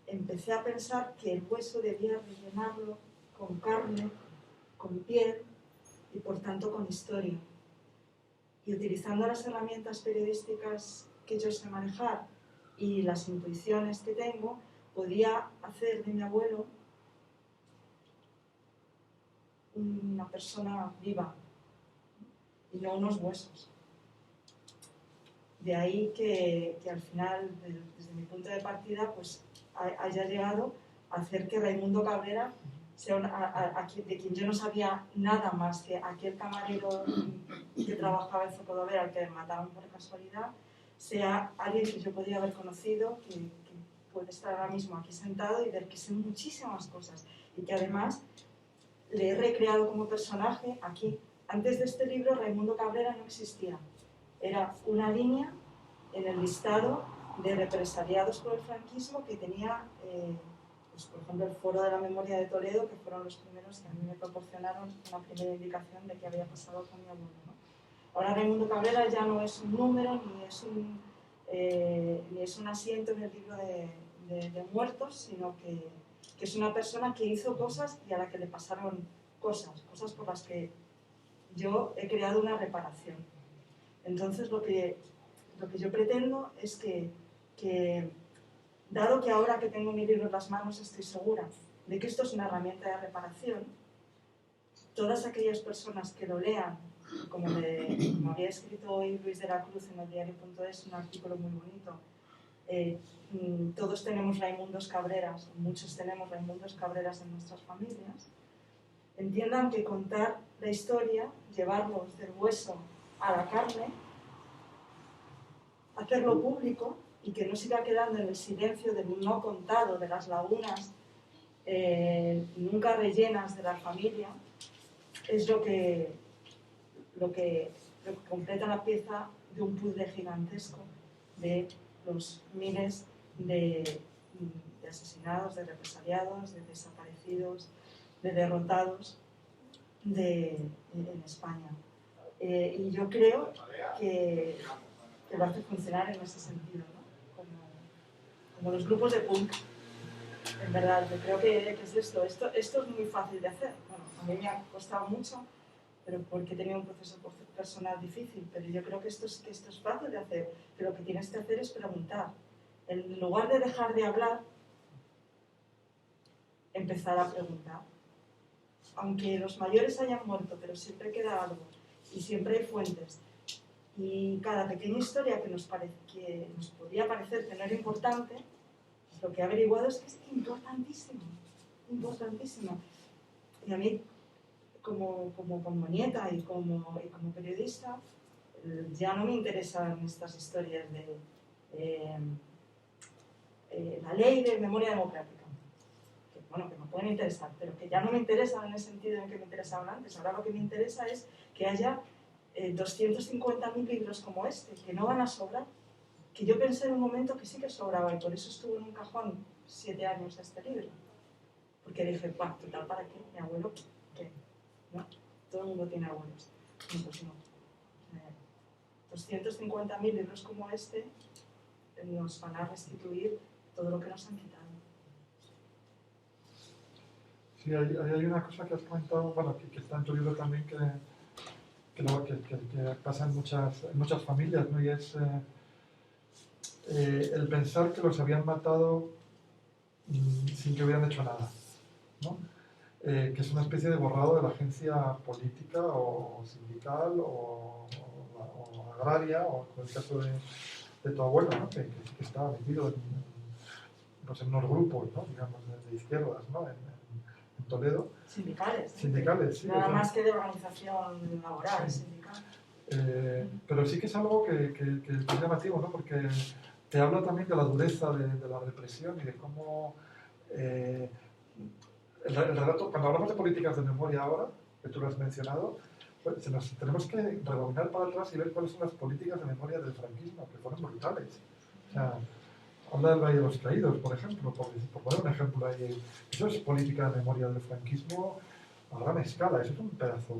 empecé a pensar que el hueso debía rellenarlo con carne, con piel y por tanto con historia. Y utilizando las herramientas periodísticas que yo sé manejar y las intuiciones que tengo, podía hacer de mi abuelo una persona viva y no unos huesos. De ahí que al final, desde mi punto de partida, pues haya llegado a hacer que Raimundo Cabrera sea de quien yo no sabía nada más que aquel camarero que trabajaba en Zocodover, al que mataron por casualidad, sea alguien que yo podría haber conocido, que puede estar ahora mismo aquí sentado y ver que sé muchísimas cosas y que además le he recreado como personaje aquí. Antes de este libro, Raimundo Cabrera no existía. Era una línea en el listado de represaliados por el franquismo que tenía, pues, por ejemplo, el Foro de la Memoria de Toledo, que fueron los primeros que a mí me proporcionaron una primera indicación de qué había pasado con mi abuelo, ¿no? Ahora Raimundo Cabrera ya no es un número ni es un asiento en el libro de muertos, sino que es una persona que hizo cosas y a la que le pasaron cosas por las que yo he creado una reparación. Entonces lo que yo pretendo es que, dado que ahora que tengo mi libro en las manos estoy segura de que esto es una herramienta de reparación, todas aquellas personas que lo lean, como había escrito hoy Luis de la Cruz en el diario.es, un artículo muy bonito, todos tenemos Raimundos Cabreras, muchos tenemos Raimundos Cabreras en nuestras familias, entiendan que contar la historia, llevarlos del hueso a la carne, hacerlo público y que no siga quedando en el silencio del no contado, de las lagunas nunca rellenas de la familia, es lo que completa la pieza de un puzzle gigantesco de los miles de asesinados, de represaliados, de desaparecidos, de derrotados en España. Y yo creo que lo hace funcionar en ese sentido, ¿no? Como los grupos de punk. En verdad, yo creo que es esto. Esto es muy fácil de hacer. Bueno, a mí me ha costado mucho, pero porque he tenido un proceso personal difícil, pero yo creo que esto es fácil de hacer, que lo que tienes que hacer es preguntar. En lugar de dejar de hablar, empezar a preguntar. Aunque los mayores hayan muerto, pero siempre queda algo, y siempre hay fuentes. Y cada pequeña historia que nos podía parecer que no era importante, lo que he averiguado es que es importantísimo, importantísimo. Y a mí, como nieta y como periodista, ya no me interesan estas historias de la ley de memoria democrática. Que, bueno, que me pueden interesar, pero que ya no me interesan en el sentido en que me interesaban antes. Ahora lo que me interesa es que haya 250.000 libros como este, que no van a sobrar. Que yo pensé en un momento que sí que sobraba y por eso estuvo en un cajón 7 años este libro. Porque dije, bueno, total, ¿para qué? Mi abuelo, ¿qué? ¿No? Todo el mundo tiene abuelos. No, pues no. 250.000 libros como este nos van a restituir todo lo que nos han quitado. Sí, hay una cosa que has comentado, bueno, que está en tu libro también, que pasa en muchas familias, ¿no? Y es el pensar que los habían matado sin que hubieran hecho nada, ¿no? Que es una especie de borrado de la agencia política o sindical o agraria, o en el caso de tu abuelo, ¿no? que sí que estaba metido en unos grupos, ¿no? Digamos, de izquierdas, ¿no? en Toledo. Sindicales. Sindicales, sí. Nada más que de organización laboral, sí. Sindical. Pero sí que es algo que es llamativo, ¿no? Porque te habla también de la dureza de la represión y de cómo el relato, cuando hablamos de políticas de memoria ahora, que tú lo has mencionado, pues tenemos que rebobinar para atrás y ver cuáles son las políticas de memoria del franquismo, que fueron brutales. O sea, habla del Valle de los Caídos, por ejemplo, por poner un ejemplo ahí. Eso es política de memoria del franquismo a gran escala, eso es un pedazo,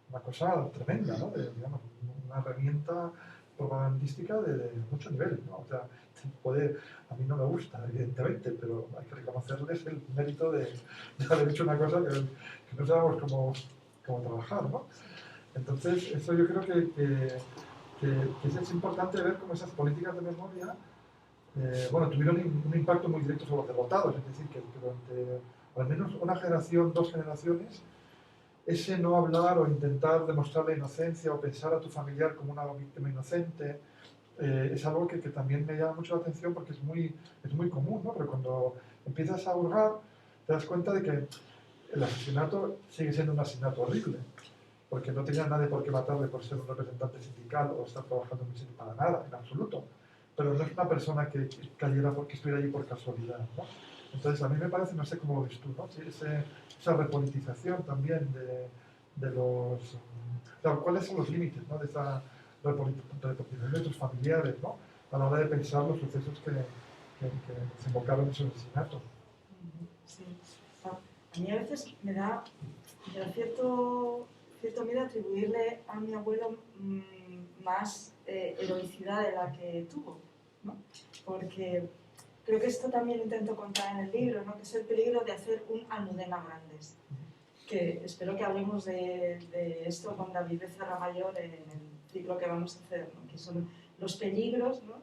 una cosa tremenda, ¿no? Digamos, una herramienta propagandística de mucho nivel, ¿no? O sea, a mí no me gusta, evidentemente, pero hay que reconocerles el mérito de haber hecho una cosa que no sabemos cómo trabajar, ¿no? Entonces, eso yo creo que es importante ver cómo esas políticas de memoria tuvieron un impacto muy directo sobre los derrotados, es decir, que durante al menos una generación, 2 generaciones, ese no hablar o intentar demostrar la inocencia o pensar a tu familiar como una víctima inocente, es algo que también me llama mucho la atención porque es muy común, ¿no? Pero cuando empiezas a hurgar, te das cuenta de que el asesinato sigue siendo un asesinato horrible, porque no tenía nadie por qué matarle por ser un representante sindical o estar trabajando en un sitio para nada, en absoluto. Pero no es una persona que cayera porque estuviera allí por casualidad, ¿no? Entonces, a mí me parece, no sé cómo lo ves tú, ¿no? Sí, esa repolitización también de los... Claro, ¿cuáles son los límites, ¿no? De esa repolitización de tus familiares, ¿no? A la hora de pensar los sucesos que desembocaron en su asesinato. Sí. A mí a veces me da cierto miedo atribuirle a mi abuelo más heroicidad de la que tuvo, ¿no? Porque creo que esto también lo intento contar en el libro, ¿no? Que es el peligro de hacer un Almudena Grandes. Que espero que hablemos de esto con David Becerra Mayor en el ciclo que vamos a hacer, ¿no? Que son los peligros, ¿no?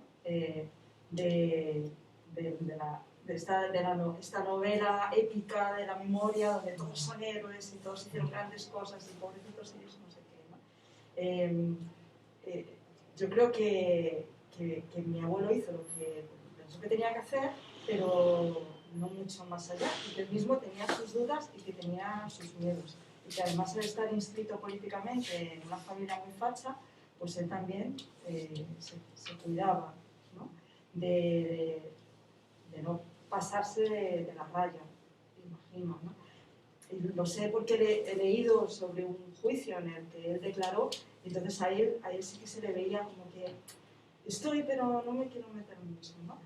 de esta novela épica de la memoria donde todos son héroes y todos hicieron grandes cosas y pobrecitos ellos no sé qué, ¿no? Yo creo que mi abuelo hizo lo que pensó que tenía que hacer, pero no mucho más allá, y que él mismo tenía sus dudas y que tenía sus miedos, y que además de estar inscrito políticamente en una familia muy facha, pues él también se cuidaba, ¿no? de no pasarse de la raya, imagino, ¿no? Y lo sé porque he leído sobre un juicio en el que él declaró, y entonces a él sí que se le veía como que estoy, pero no me quiero meter mucho, ¿no?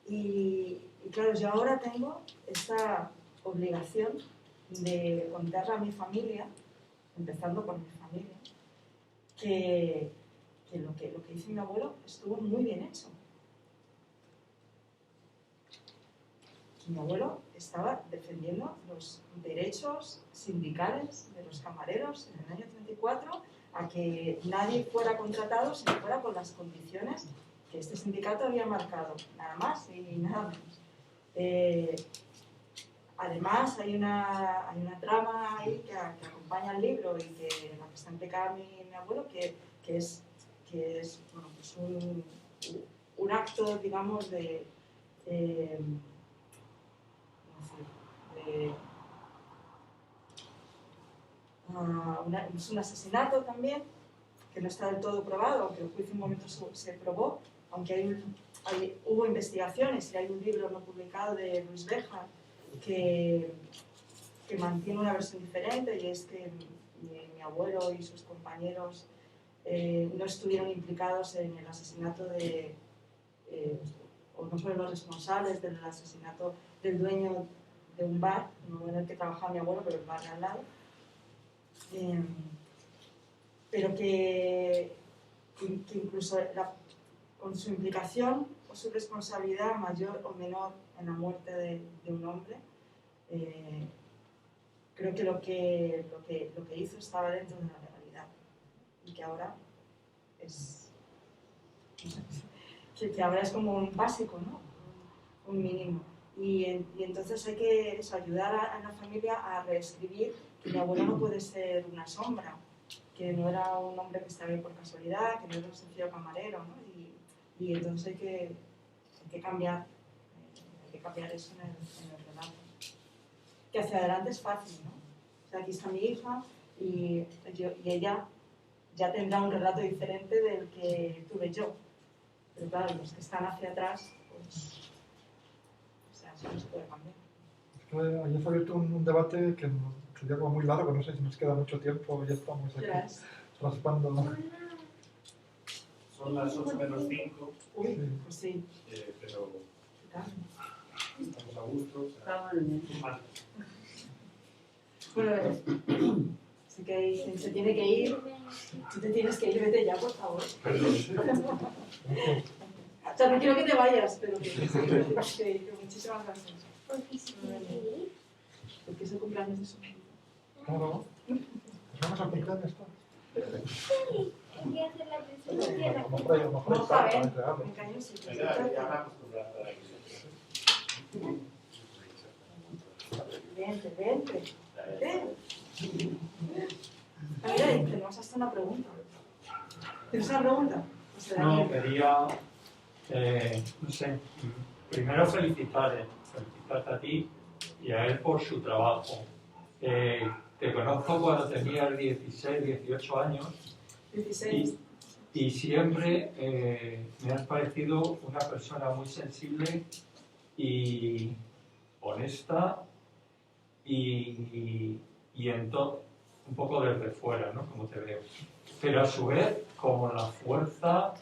Y claro, yo ahora tengo esta obligación de contarle a mi familia, empezando por mi familia, que lo que hizo mi abuelo estuvo muy bien hecho. Mi abuelo estaba defendiendo los derechos sindicales de los camareros en el año 34 a que nadie fuera contratado si no fuera con las condiciones que este sindicato había marcado, nada más y nada menos. Además, hay una trama ahí que acompaña el libro y que la que está implicada mi abuelo, que es bueno, pues un acto, digamos, de es un asesinato también, que no está del todo probado, aunque el juicio un momento se probó, aunque hubo investigaciones y hay un libro no publicado de Luis Béjar que mantiene una versión diferente, y es que mi abuelo y sus compañeros no estuvieron implicados en el asesinato o no fueron los responsables del asesinato del dueño de un bar, no en el que trabajaba mi abuelo, pero el bar de al lado, pero que incluso con su implicación o su responsabilidad mayor o menor en la muerte de un hombre, creo que lo que hizo estaba dentro de la legalidad y que ahora es ahora es como un básico, ¿no? Un mínimo. Y entonces hay que ayudar a la familia a reescribir que mi abuelo no puede ser una sombra, que no era un hombre que estaba ahí por casualidad, que no era un sencillo camarero, ¿no? Y entonces hay que cambiar eso en el relato. Que hacia adelante es fácil, ¿no? O sea, aquí está mi hija y ella ya tendrá un relato diferente del que tuve yo. Pero claro, los que están hacia atrás, pues, o sea, eso no se puede cambiar. Es que ayer se ha abierto un debate que sería como muy largo, no sé si nos queda mucho tiempo, ya estamos aquí raspando. Son las 8 menos 5, Uy, sí. Pues sí. Pero estamos a gusto. O sea, mal. Bueno, sé que se tiene que ir. Tú te tienes que ir, vete ya, por favor. O sea, no quiero que te vayas, pero que muchísimas gracias. ¿Por qué se tiene que ir? Porque es el cumpleaños de su hijo. Claro. Pues vamos a cumpleaños todos. Sí, hay que hacer la presentación. A lo mejor hay No, carta, Javier, regalo. me callo, sí. Venga, ya me acostumbrado a eso. Vente. Mira, tenemos hasta una pregunta. ¿Tienes una pregunta? No, quería, no sé, primero felicitarte a ti y a él por su trabajo. Te conozco cuando tenías 16, 18 años 16. y siempre me has parecido una persona muy sensible y honesta y un poco desde fuera, ¿no? Como te veo. Pero a su vez con la fuerza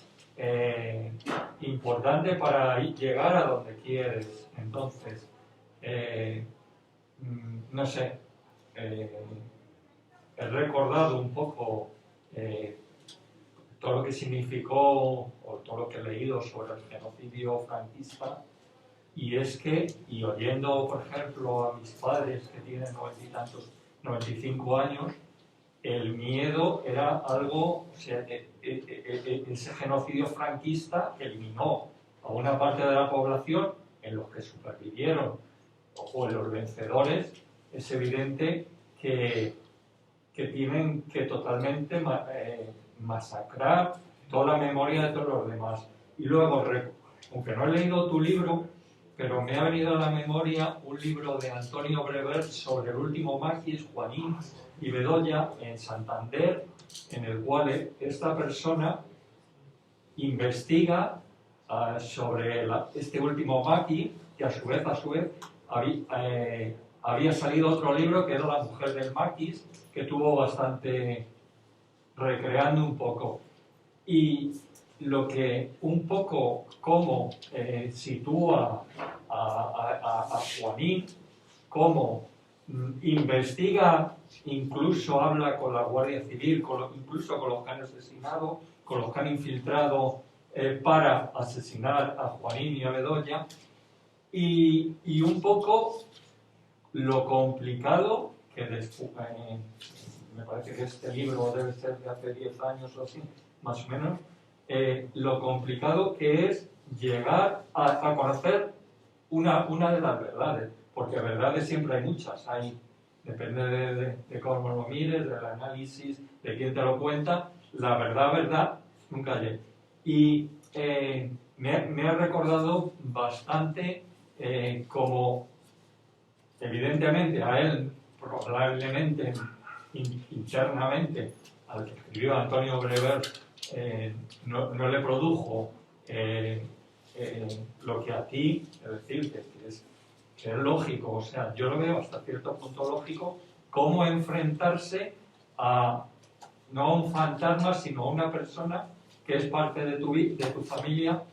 importante para llegar a donde quieres. Entonces, no sé, he recordado un poco todo lo que significó o todo lo que he leído sobre el genocidio franquista, y es que, y oyendo por ejemplo a mis padres que tienen 90 y tantos, 95 años, el miedo era algo, o sea, ese genocidio franquista eliminó a una parte de la población, en los que supervivieron o en los vencedores. Es evidente que tienen que totalmente masacrar toda la memoria de todos los demás. Y luego, aunque no he leído tu libro, pero me ha venido a la memoria un libro de Antonio Brever sobre el último maquis, Juanín y Bedoya, en Santander, en el cual esta persona investiga sobre este último maquis, que a su vez había salido otro libro que era La mujer del maquis, que tuvo bastante, recreando un poco. Y lo que un poco como sitúa a Juanín, como investiga, incluso habla con la Guardia Civil, incluso con los que han asesinado, con los que han infiltrado para asesinar a Juanín y a Bedoya, y un poco lo complicado que después, me parece que este libro debe ser de hace 10 años o así, más o menos, lo complicado que es llegar a conocer una de las verdades, porque verdades siempre hay muchas, depende de cómo lo mires, del análisis, de quién te lo cuenta, la verdad nunca llega. Y me ha recordado bastante como, evidentemente, a él probablemente internamente al que escribió Antonio Brever no le produjo lo que a ti, es decir, que es lógico, o sea, yo lo veo hasta cierto punto lógico, cómo enfrentarse a no a un fantasma, sino a una persona que es parte de tu familia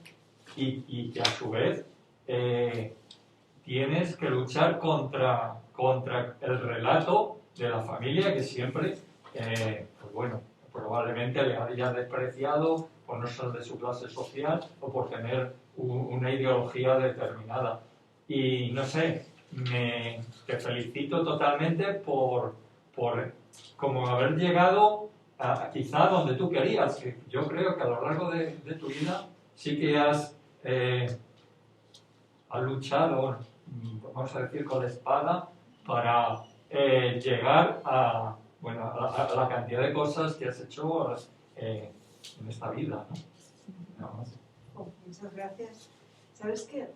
y que a su vez tienes que luchar contra el relato de la familia que siempre, pues bueno, probablemente le haya despreciado por no ser de su clase social o por tener una ideología determinada. Y no sé, te felicito totalmente por como haber llegado a quizá donde tú querías, que yo creo que a lo largo de tu vida sí que has luchado, vamos a decir, con la espada para llegar a la cantidad de cosas que has hecho en esta vida, ¿no? Nada más. Muchas gracias. ¿Sabes qué?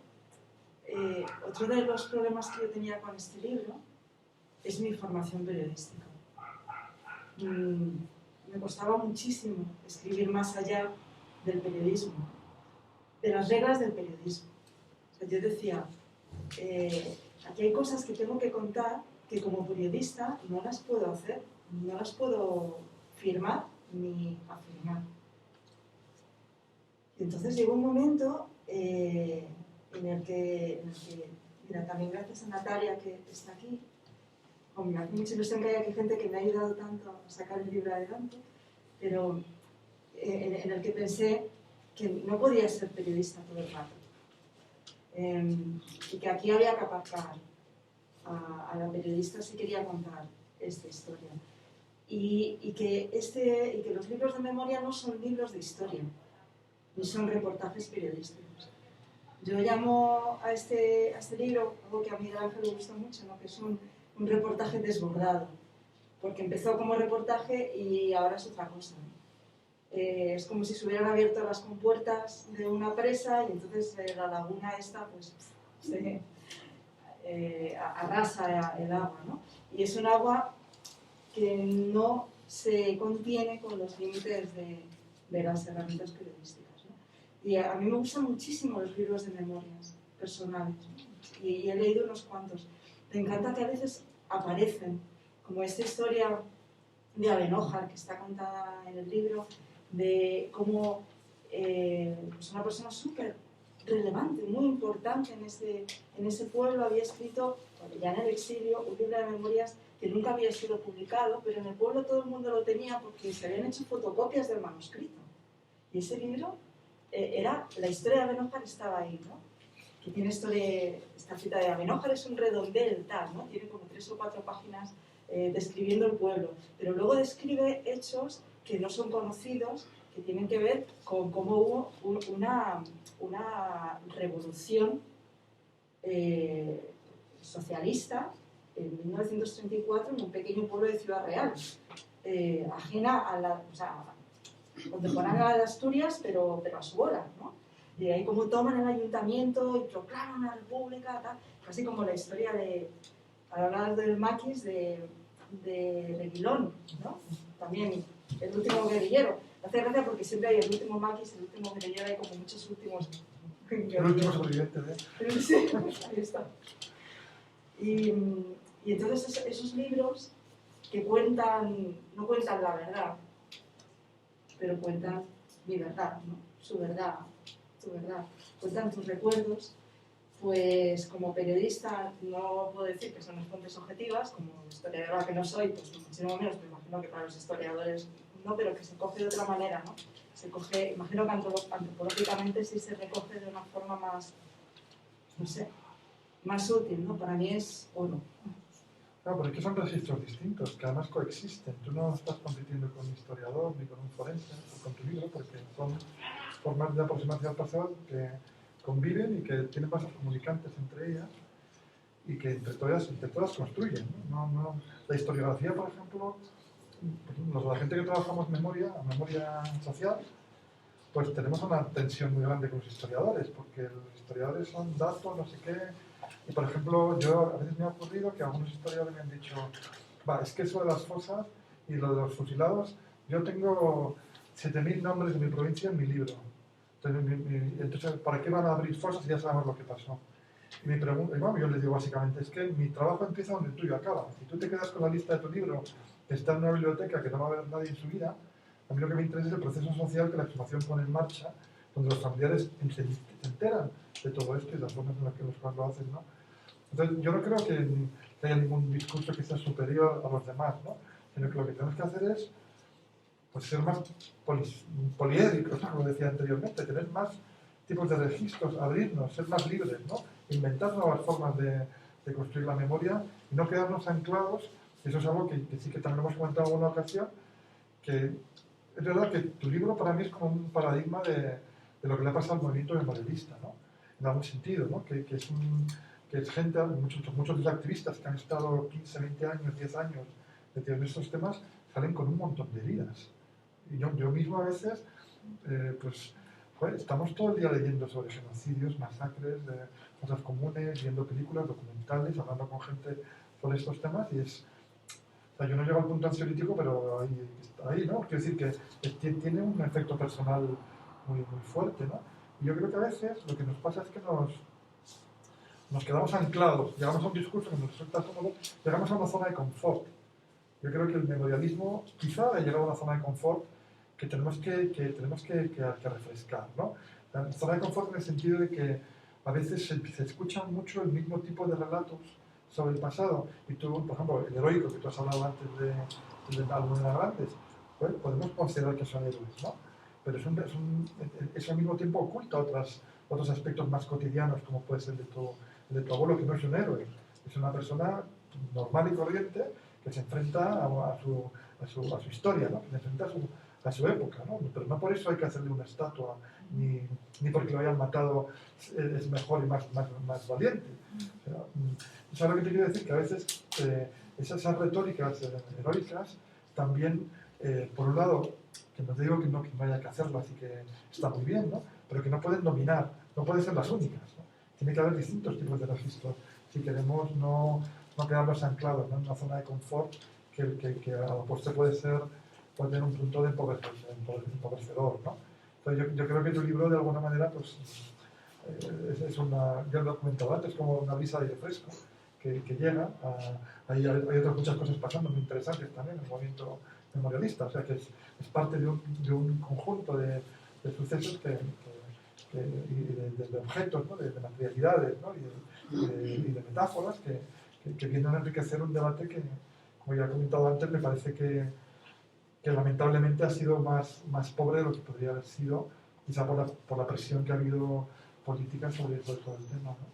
Otro de los problemas que yo tenía con este libro es mi formación periodística. Me costaba muchísimo escribir más allá del periodismo, de las reglas del periodismo. O sea, yo decía, aquí hay cosas que tengo que contar que como periodista no las puedo hacer, no las puedo firmar ni afirmar. Y entonces llegó un momento en el que, mira, también gracias a Natalia que está aquí, me hace mucha ilusión que haya aquí gente que me ha ayudado tanto a sacar el libro adelante, pero en el que pensé que no podía ser periodista todo el rato. Y que aquí había que aparcar a la periodista si quería contar esta historia. Y que los libros de memoria no son libros de historia, ni son reportajes periodísticos. Yo llamo a este libro, algo que a Miguel Ángel le gusta mucho, ¿no? Que es un reportaje desbordado, porque empezó como reportaje y ahora es otra cosa, ¿no? Es como si se hubieran abierto las compuertas de una presa y entonces la laguna esta pues se arrasa el agua, ¿no? Y es un agua que no se contiene con los límites de las herramientas periodísticas, ¿no? Y a mí me gustan muchísimo los libros de memorias personales, ¿no? Y he leído unos cuantos. Me encanta que a veces aparecen, como esta historia de Abenójar que está contada en el libro, de cómo pues una persona súper relevante, muy importante en ese pueblo había escrito, ya en el exilio, un libro de memorias que nunca había sido publicado, pero en el pueblo todo el mundo lo tenía porque se habían hecho fotocopias del manuscrito. Y ese libro era, la historia de Abenójar estaba ahí, ¿no? Que tiene esta cita de Abenójar es un redondel, tal, ¿no? Tiene como 3 o 4 páginas describiendo el pueblo, pero luego describe hechos que no son conocidos, que tienen que ver con cómo hubo una revolución socialista en 1934 en un pequeño pueblo de Ciudad Real, ajena a la, o sea, contemporánea a la de Asturias, pero a su hora, ¿no? Y ahí como toman el ayuntamiento y proclaman una república, tal, casi como la historia de, al hablar del maquis de Reguilón, ¿no? También el último guerrillero. Me hace gracia porque siempre hay el último maquis, el último guerrillero, hay como muchos últimos. El último sobreviviente, ¿eh? Sí, ahí está. Y entonces esos libros que cuentan, no cuentan la verdad, pero cuentan mi verdad, ¿no? Su verdad, tu verdad. Cuentan tus recuerdos, pues como periodista no puedo decir que son las fuentes objetivas, como historiadora que no soy, pues muchísimo menos, me imagino que para los historiadores no, pero que se coge de otra manera, ¿no? Se coge, imagino que antropológicamente sí se recoge de una forma más, no sé, más útil, ¿no? Para mí es oro. Claro, pero es que son registros distintos, que además coexisten. Tú no estás compitiendo con un historiador ni con un forense o con tu libro, porque son formas de aproximación pasada que conviven y que tienen vasos comunicantes entre ellas y que entre todas construyen, ¿no? La historiografía, por ejemplo, la gente que trabajamos memoria social, pues tenemos una tensión muy grande con los historiadores, porque los historiadores son datos, no sé qué. Y por ejemplo, yo a veces me ha ocurrido que algunos historiadores me han dicho, es que eso de las fosas y lo de los fusilados, yo tengo 7.000 nombres de mi provincia en mi libro. Entonces, ¿para qué van a abrir fosas si ya sabemos lo que pasó? Y mi pregunta, bueno, yo les digo básicamente, es que mi trabajo empieza donde el tuyo acaba. Si tú te quedas con la lista de tu libro, que está en una biblioteca que no va a ver nadie en su vida, a mí lo que me interesa es el proceso social que la exhumación pone en marcha, donde los familiares se enteran de todo esto y las formas en las que los cuales lo hacen, ¿no? Entonces, yo no creo que haya ningún discurso que sea superior a los demás, ¿no? Sino que lo que tenemos que hacer es pues, ser más poliédricos, ¿no? Como decía anteriormente, tener más tipos de registros, abrirnos, ser más libres, ¿no? Inventar nuevas formas de construir la memoria y no quedarnos anclados. Eso es algo que sí que también hemos comentado en una ocasión, que es verdad que tu libro para mí es como un paradigma de lo que le ha pasado al movimiento memorialista, ¿no? En algún sentido, ¿no? Que es gente, muchos de los activistas que han estado 15, 20 años, 10 años metidos en estos temas, salen con un montón de heridas. Y yo mismo a veces, pues, joder, estamos todo el día leyendo sobre genocidios, masacres, cosas comunes, viendo películas, documentales, hablando con gente sobre estos temas y es... O sea, yo no llego al punto ansiolítico, pero ahí, ¿no? Quiero decir que tiene un efecto personal muy, muy fuerte, ¿no? Y yo creo que a veces lo que nos pasa es que nos quedamos anclados, llegamos a un discurso que nos resulta cómodo, llegamos a una zona de confort. Yo creo que el memorialismo quizá ha llegado a una zona de confort que tenemos que refrescar, ¿no? La zona de confort en el sentido de que a veces se escuchan mucho el mismo tipo de relatos sobre el pasado. Y tú, por ejemplo, el heroico que tú has hablado antes de algunos de los grandes, pues, podemos considerar que son héroes, ¿no? Pero es al mismo tiempo oculta otros aspectos más cotidianos, como puede ser el de tu abuelo, que no es un héroe, es una persona normal y corriente que se enfrenta a su historia, ¿no? Que se enfrenta a su época, ¿no? Pero no por eso hay que hacerle una estatua, ni porque lo hayan matado es mejor y más valiente. O sea, eso es lo que te quiero decir, que a veces esas retóricas heroicas también, por un lado, que no te digo que no haya que hacerlas y que está muy bien, ¿no? Pero que no pueden dominar, no pueden ser las únicas, ¿no? Tiene que haber distintos tipos de registros si queremos no quedarnos anclados, ¿no? En una zona de confort que a la postre puede tener un punto de empobrecedor, ¿no? Entonces yo creo que tu libro de alguna manera pues, ya lo he comentado antes, como una brisa de aire fresco que llega. Hay otras muchas cosas pasando muy interesantes también en el movimiento memorialista, o sea que es parte de un conjunto de sucesos y de objetos, ¿no? de materialidades, ¿no? y de metáforas que vienen a enriquecer un debate que, como ya he comentado antes, me parece que lamentablemente ha sido más pobre de lo que podría haber sido, quizá por la presión que ha habido política sobre todo el tema, ¿no?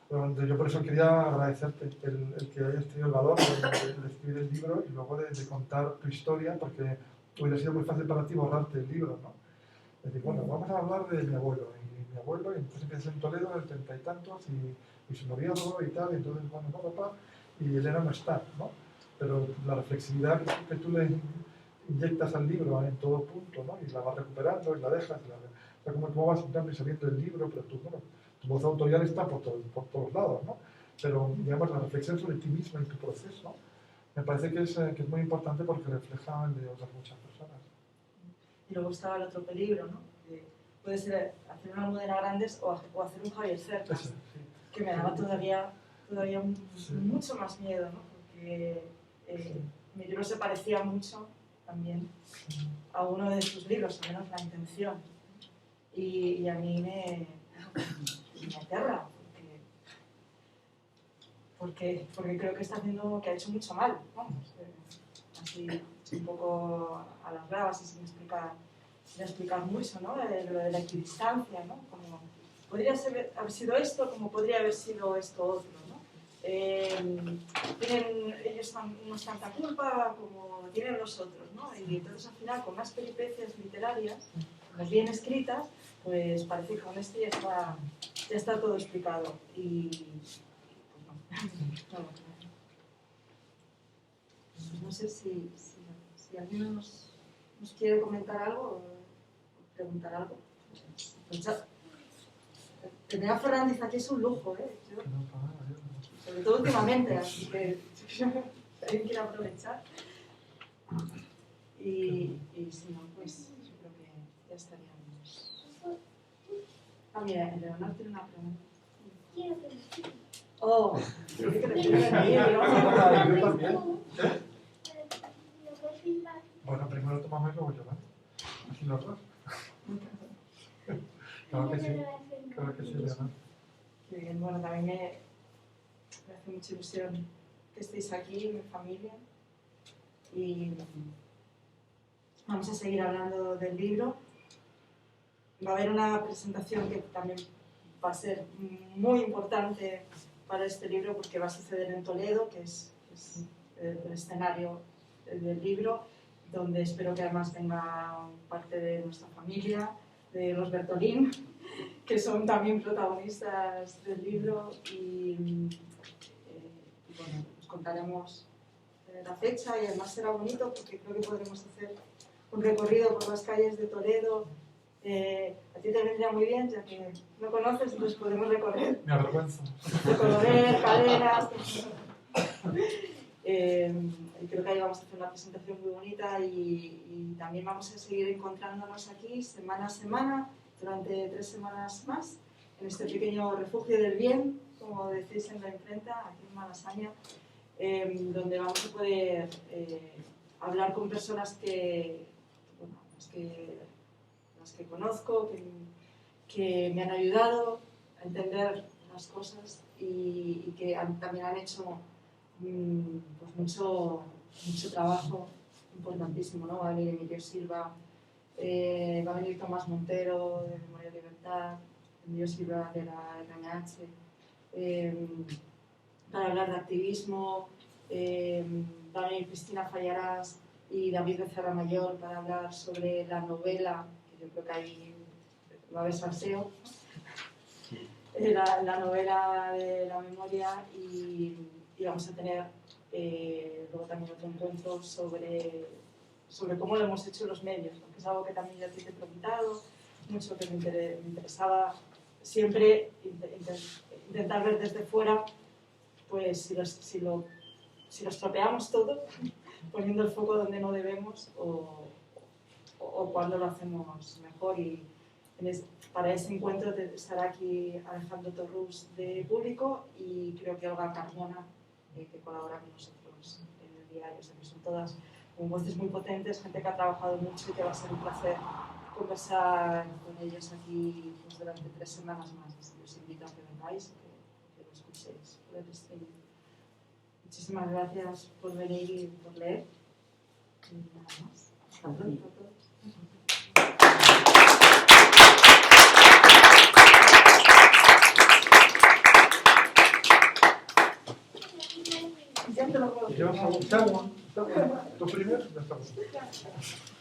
Pero yo por eso quería agradecerte el que hayas tenido el valor de escribir el libro y luego de contar tu historia, porque hubiera sido muy fácil para ti borrarte el libro, ¿no? Es decir, bueno, vamos a hablar de mi abuelo, y entonces empiezas en Toledo, del 30 y tantos, y su noviazgo y tal, y entonces, bueno, no, papá, y Elena no está, ¿no? Pero la reflexividad que tú le inyectas al libro en todo punto, ¿no? Y la vas recuperando y la dejas, o sea, como vas entrando y saliendo del libro, pero tu voz autorial está por todos lados, ¿no? Pero, digamos, la reflexión sobre ti mismo y tu proceso, me parece que es muy importante porque refleja el de otras muchas personas. Y luego estaba el otro peligro, ¿no? Que puede ser hacer una Almudena Grandes o hacer un Javier Cercas, Sí. que me daba todavía mucho más miedo, ¿no? Porque mi libro se parecía mucho también a uno de sus libros, al menos la intención. Y a mí me aterra, porque creo que está haciendo, que ha hecho mucho mal, vamos, así un poco a las bravas y sin explicar mucho, ¿no? Lo de la equidistancia, ¿no? Como podría haber sido esto, como podría haber sido esto otro, ¿no? Tienen ellos unos tanta culpa como tienen los otros, ¿no? Y entonces al final, con más peripecias literarias, más bien escritas, pues parece que con esto ya está todo explicado. Y pues no sé si alguien nos quiere comentar algo o preguntar algo. Pues tener a Fernández aquí es un lujo, ¿eh? Sobre todo últimamente, así que... alguien quiere aprovechar. Y si no, pues yo creo que ya estaríamos. Ah, mira, Leonor tiene una pregunta. Quiero que me sigas. Oh, yo creo que le quiero venir, Yo también. ¿Lo puedes filmar? Bueno, primero tomamos y luego yo, ¿vale? Así los dos. Claro que sí, Leonor. Qué bien, bueno, también me hace mucha ilusión que estéis aquí, mi familia. Y vamos a seguir hablando del libro. Va a haber una presentación que también va a ser muy importante para este libro porque va a suceder en Toledo, que es el escenario del libro, donde espero que además venga parte de nuestra familia, de los Bertolín, que son también protagonistas del libro y bueno, os contaremos la fecha y además será bonito porque creo que podremos hacer un recorrido por las calles de Toledo. A ti te vendría muy bien, ya que no conoces, entonces podemos recorrer. Me avergüenza. Recorrer cadenas. Creo que ahí vamos a hacer una presentación muy bonita y también vamos a seguir encontrándonos aquí semana a semana durante 3 semanas más en este pequeño refugio del bien, como decís en la imprenta, aquí en Malasaña, donde vamos a poder hablar con personas que, bueno, las que conozco, que me han ayudado a entender las cosas y que también han hecho pues mucho trabajo importantísimo, ¿no? Va a venir Emilio Silva, va a venir Tomás Montero de Memoria y Libertad, Emilio Silva de la RNH, para hablar de activismo, va a venir Cristina Fallarás y David Becerra Mayor para hablar sobre la novela, que yo creo que ahí va a haber salseo, la novela de la memoria y vamos a tener luego también otro encuentro sobre cómo lo hemos hecho los medios, porque es algo que también ya te he preguntado, mucho que me interesaba siempre intentar ver desde fuera, pues si lo estropeamos todo, poniendo el foco donde no debemos o cuando lo hacemos mejor. Y para ese encuentro estará aquí Alejandro Torrús de Público y creo que Olga Carmona, que colabora con nosotros en el diario. O sea, que son todas con voces muy potentes, gente que ha trabajado mucho y que va a ser un placer conversar con ellos aquí pues, durante 3 semanas más. Así que os invito a que vengáis, que lo escuchéis por el streaming. Muchísimas gracias por venir y por leer. Y nada más. Hasta pronto a todos. Ya te lo puedo. ¿Llevas algún agua? ¿Tú primero? Ya estamos.